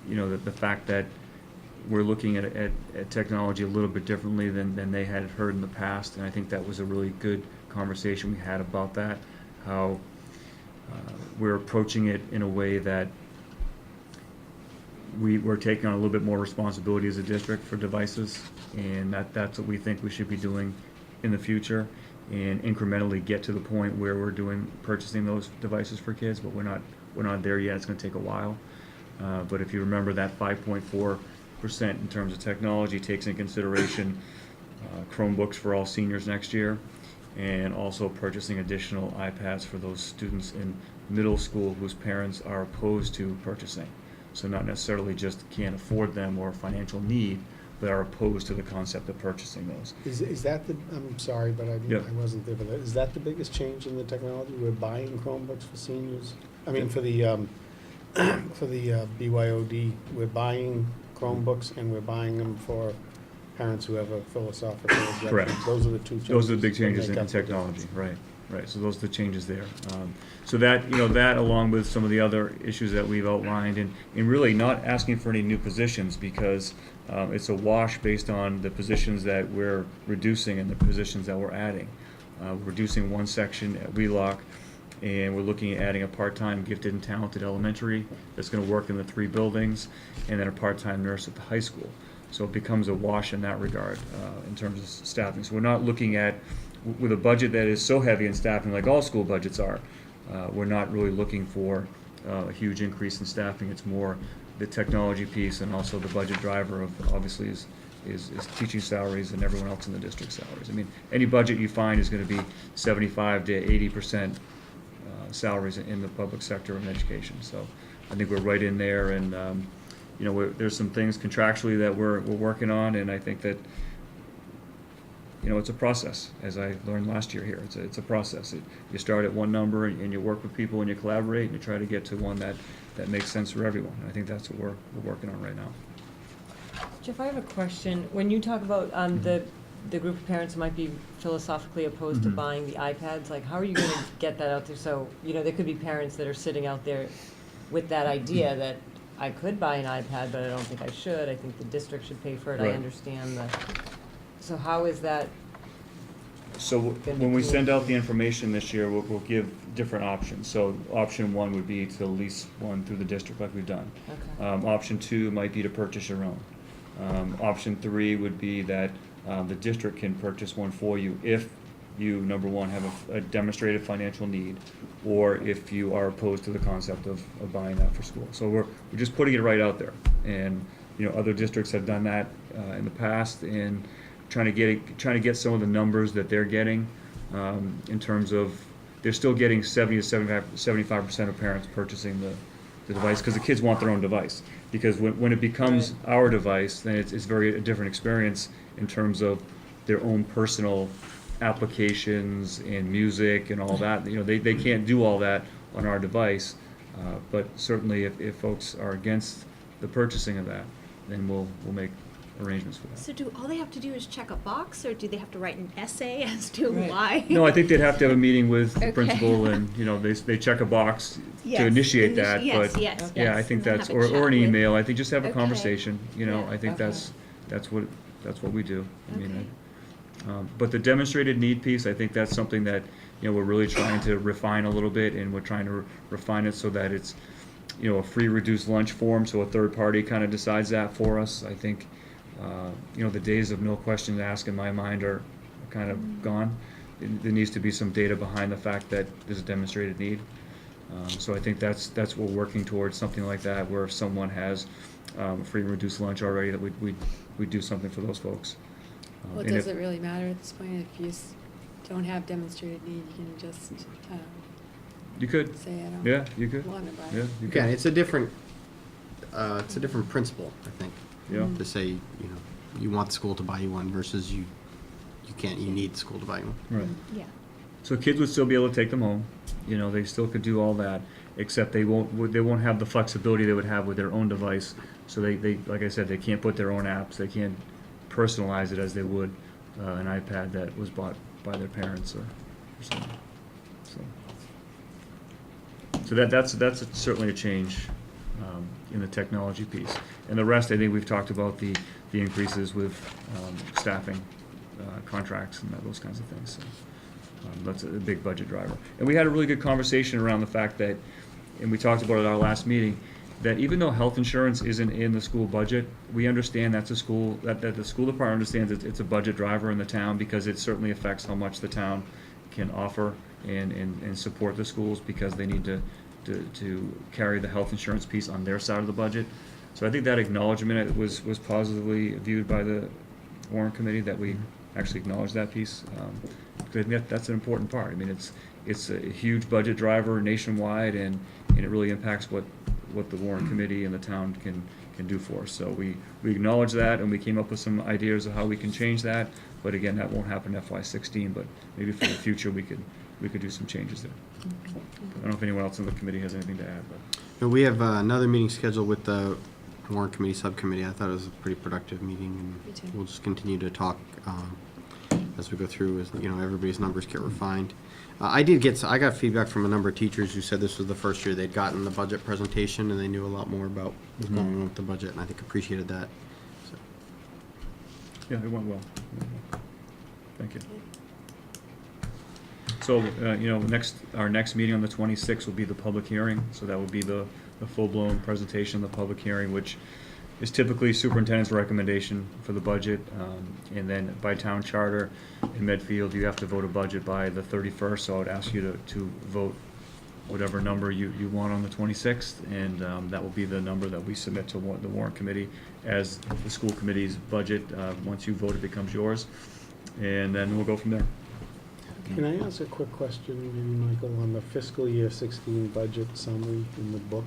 the fact that we're looking at technology a little bit differently than they had heard in the past, and I think that was a really good conversation we had about that, how we're approaching it in a way that we're taking on a little bit more responsibility as a district for devices, and that's what we think we should be doing in the future, and incrementally get to the point where we're purchasing those devices for kids, but we're not there yet. It's going to take a while. But if you remember, that 5.4% in terms of technology takes into consideration Chromebooks for all seniors next year, and also purchasing additional iPads for those students in middle school whose parents are opposed to purchasing. So not necessarily just can't afford them or financial need, but are opposed to the concept of purchasing those. Is that the, I'm sorry, but Yeah. I wasn't there for that. Is that the biggest change in the technology? We're buying Chromebooks for seniors? I mean, for the BYOD, we're buying Chromebooks and we're buying them for parents who have a philosophical objection. Correct. Those are the two changes. Those are the big that changes make in up the technology, difference. right. So those are the changes there. So that, that along with some of the other issues that we've outlined, and really not asking for any new positions, because it's a wash based on the positions that we're reducing and the positions that we're adding. We're reducing one section at Wheelock, and we're looking at adding a part-time gifted and talented elementary that's going to work in the 3 buildings, and then a part-time nurse at the high school. So it becomes a wash in that regard in terms of staffing. So we're not looking at, with a budget that is so heavy in staffing like all school budgets are, we're not really looking for a huge increase in staffing. It's more the technology piece, and also the budget driver of obviously is teaching salaries and everyone else in the district salaries. I mean, any budget you find is going to be 75 to 80% salaries in the public sector of education. So I think we're right in there, and there's some things contractually that we're working on, and I think that it's a process, as I learned last year here. It's a process. You start at one number, and you work with people, and you collaborate, and you try to get to one that makes sense for everyone. I think that's what we're working on right now. Jeff, I have a question. When you talk about the group of parents who might be philosophically opposed to buying the iPads, like, how are you going to get that out there? So, there could be parents that are sitting out there with that idea that I could buy an iPad, but I don't think I should. I think the district should pay for it. Right. I understand so how is that? So when we send out the information this year, we'll give different options. So option 1 would be to lease one through the district like we've done. Okay. Option 2 might be to purchase your own. Option 3 would be that the district can purchase one for you if you, number one, have a demonstrated financial need, or if you are opposed to the concept of buying that for school. So we're just putting it right out there. And other districts have done that in the past, and trying to get some of the numbers that they're getting in terms of they're still getting 70 to 75% of parents purchasing the device, because the kids want their own device. Because when it becomes our device, then it's a different experience in terms of their own personal applications and music and all that. They can't do all that on our device, but certainly if folks are against the purchasing of that, then we'll make arrangements for that. So do all they have to do is check a box, or do they have to write an essay as to Right. why? No, I think they'd have to have a meeting with the Okay. principal, and they check a box Yes, to initiate that. yes, But yes, yeah, I yes, think and then that's, have a or chat an with- email. I think just have a Okay. conversation. Yeah. I think Okay. that's what we do. I mean, Okay. but the demonstrated need piece, I think that's something that we're really trying to refine a little bit, and we're trying to refine it so that it's a free reduced lunch form, so a third party kind of decides that for us. I think the days of no questions asked in my mind are kind of gone. There needs to be some data behind the fact that there's a demonstrated need. So I think that's what we're working towards, something like that, where if someone has free and reduced lunch already, that we do something for those folks. Well, And does if- it really matter at this point if you don't have demonstrated need? You can just You could, say I don't yeah, you could, want to buy yeah, it. you Again, could, it's a different principle, I think, yeah. to say, you want the school to buy you one versus you can't, you need the school to buy you one. Right. Yeah. So kids would still be able to take them home, they still could do all that, except they won't have the flexibility they would have with their own device. So they like I said, they can't put their own apps, they can't personalize it as they would an iPad that was bought by their parents or something. So that's certainly a change in the technology piece. And the rest, I think we've talked about the increases with staffing, contracts, and those kinds of things. So that's a big budget driver. And we had a really good conversation around the fact that, and we talked about it at our last meeting, that even though health insurance isn't in the school budget, we understand that the school department understands it's a budget driver in the town, because it certainly affects how much the town can offer and support the schools, because they need to carry the health insurance piece on their side of the budget. So I think that acknowledgement was positively viewed by the warrant committee, that we actually acknowledge that piece. Because I think that's an important part. I mean, it's a huge budget driver nationwide, and it really impacts what what the warrant committee and the town can do for us. So we acknowledge that, and we came up with some ideas of how we can change that, but again, that won't happen in FY16, but maybe for the future, we could do some changes there. I don't know if anyone else in the committee has anything to add, but. No, we have another meeting scheduled with the warrant committee subcommittee. I thought it was a pretty productive meeting, Me too. and we'll just continue to talk as we go through, as, you know, everybody's numbers get refined. I got feedback from a number of teachers who said this was the first year they'd gotten the budget presentation, and they knew a lot more about what's going on with the budget, and I think appreciated that. So, Yeah, it went well. Thank you. So, you know, our next meeting on the 26th will be the public hearing, so that will be the full-blown presentation of the public hearing, which is typically superintendent's recommendation for the budget, and then by town charter in Medfield, you have to vote a budget by the 31st, so I would ask you to vote whatever number you want on the 26th, and that will be the number that we submit to the warrant committee as the school committee's budget. Once you vote, it becomes yours, and then we'll go from there. Can I ask a quick question, maybe, Michael, on the fiscal year 16 budget summary in the book?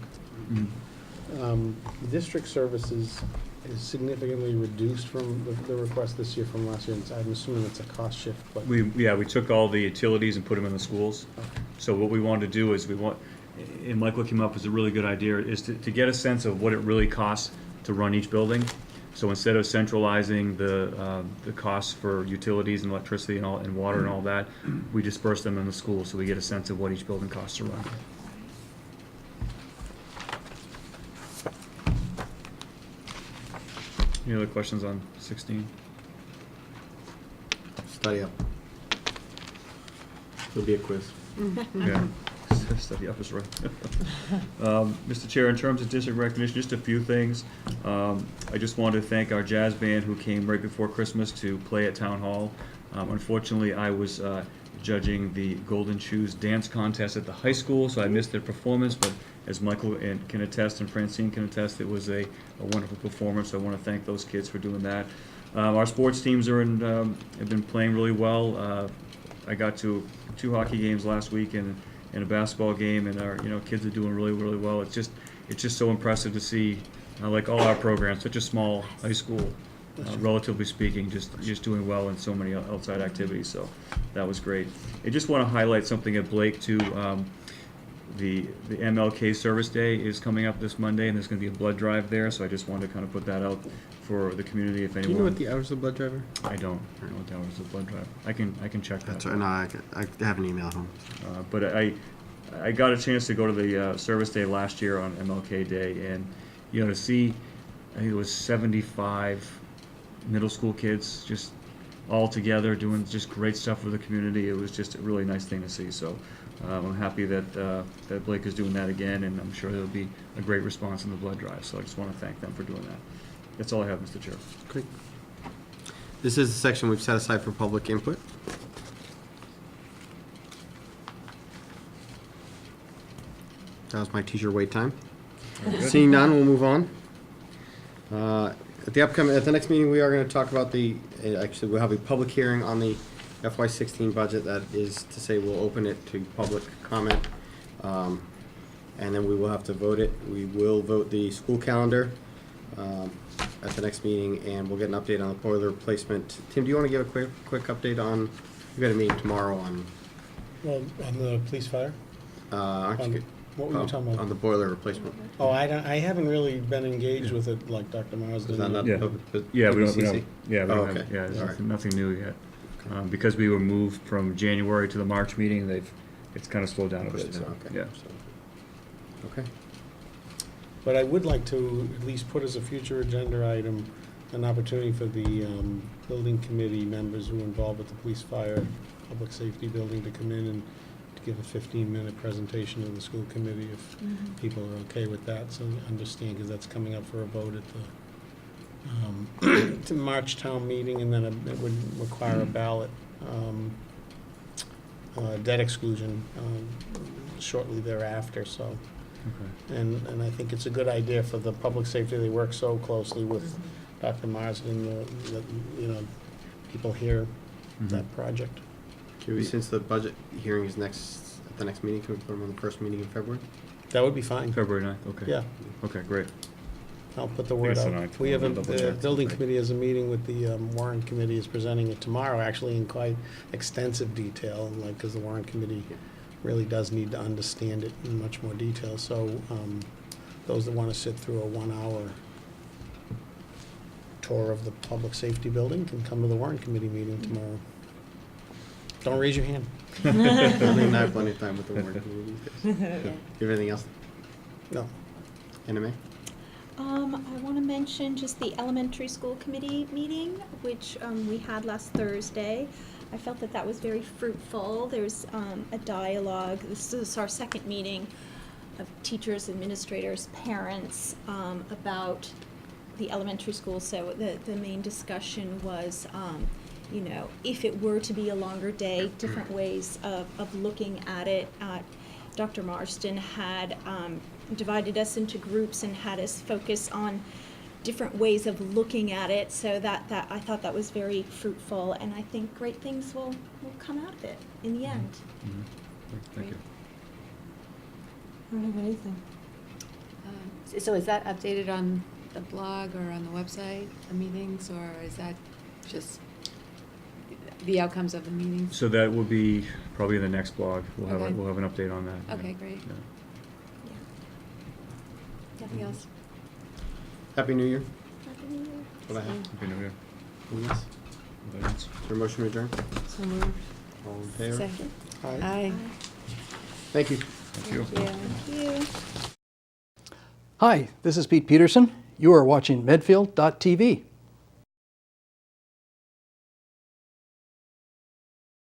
District services is significantly reduced from the request this year from last year. I'm assuming it's a cost shift, but. We took all the utilities and put them in the schools. So what we wanted to do is and Michael came up with a really good idea, is to get a sense of what it really costs to run each building. So instead of centralizing the costs for utilities and electricity and water and all that, we disperse them in the schools, so we get a sense of what each building costs to run. Any other questions on 16? study up. It'll be a quiz. Yeah, study up is right. Mr. Chair, in terms of district recognition, just a few things. I just wanted to thank our jazz band who came right before Christmas to play at Town Hall. Unfortunately, I was judging the Golden Shoes dance contest at the high school, so I missed their performance, but as Michael can attest and Francine can attest, it was a wonderful performance. So I want to thank those kids for doing that. Our sports teams have been playing really well. I got to 2 hockey games last week and a basketball game, and our kids are doing really, really well. It's just so impressive to see, like all our programs, such a small high school, relatively speaking, just doing well in so many outside activities. So that was great. I just want to highlight something at Blake too. The MLK Service Day is coming up this Monday, and there's going to be a blood drive there. So I just wanted to kind of put that out for the community. If anyone, Do you know what the hours of the blood drive are? I don't know what the hours of the blood drive. I can check that. That's right. No, I have an email at home. But I got a chance to go to the service day last year on MLK Day, and to see, I think it was 75 middle school kids just all together doing just great stuff for the community. It was just a really nice thing to see. So I'm happy that Blake is doing that again, and I'm sure there'll be a great response in the blood drive. So I just want to thank them for doing that. That's all I have, Mr. Chair. Great. This is the section we've set aside for public input. That was my teacher wait time. Seeing none, we'll move on. At the next meeting, we are going to talk about actually, we'll have a public hearing on the FY16 budget. That is to say, we'll open it to public comment, and then we will have to vote it. We will vote the school calendar at the next meeting, and we'll get an update on the boiler replacement. Tim, do you want to give a quick update on, we've got a meeting tomorrow on... Well, on the police fire? aren't you- What were you talking about? On the boiler replacement. Oh, I haven't really been engaged with it like Dr. Mars Is did. that not Yeah. Yeah, we don't, PCC? yeah, we Oh, don't okay. have, yeah, All there's right. nothing new yet. Because we were moved from January to the March meeting, it's kind of slowed down a Pushed bit, it so, out, okay. yeah. So- Okay. But I would like to at least put as a future agenda item an opportunity for the building committee members who are involved with the police, fire, public safety building to come in and to give a 15-minute presentation to the school committee if people are okay with that. So understand, because that's coming up for a vote at the March town meeting, and then it would require a ballot debt exclusion shortly thereafter. So. Okay. And I think it's a good idea for the public safety. They work so closely with Dr. Marsden, people hear that project. Can we, since the budget hearing is at the next meeting, can we put them on the first meeting in February? That would be fine. February 9th, okay. Yeah, Okay, great. I'll put the word it's the out. 9th. We have We'll double the check. building Okay. committee has a meeting with the warrant committee is presenting it tomorrow, actually in quite extensive detail, like, because the warrant committee really does need to understand it in much more detail. So those that want to sit through a 1-hour tour of the public safety building can come to the warrant committee meeting tomorrow. Don't raise your hand. I think I have plenty of time with the warrant committee these days. Yeah. You have anything else? No. NMA? I want to mention just the elementary school committee meeting, which we had last Thursday. I felt that that was very fruitful. There's a dialogue. This is our second meeting of teachers, administrators, parents about the elementary school. So the main discussion was, you know, if it were to be a longer day, different ways of looking at it. Dr. Marston had divided us into groups and had us focus on different ways of looking at it. So that I thought that was very fruitful, and I think great things will come out of it in the end. Mhm. Thank you. I don't have anything. So is that updated on the blog or on the website, the meetings, or is that just the outcomes of the meetings? So that will be probably in the next blog. We'll have, Okay. we'll have an update on that. Okay, great. Yeah. Nothing else? Happy New Year. Happy New Year. What I have. Happy New Year. Anything else? Thanks. Is there a motion to adjourn? So moved. All in favor? Second. Aye. Aye. Thank you. Thank you. Thank you. Hi, this is Pete Peterson. You are watching Medfield.tv.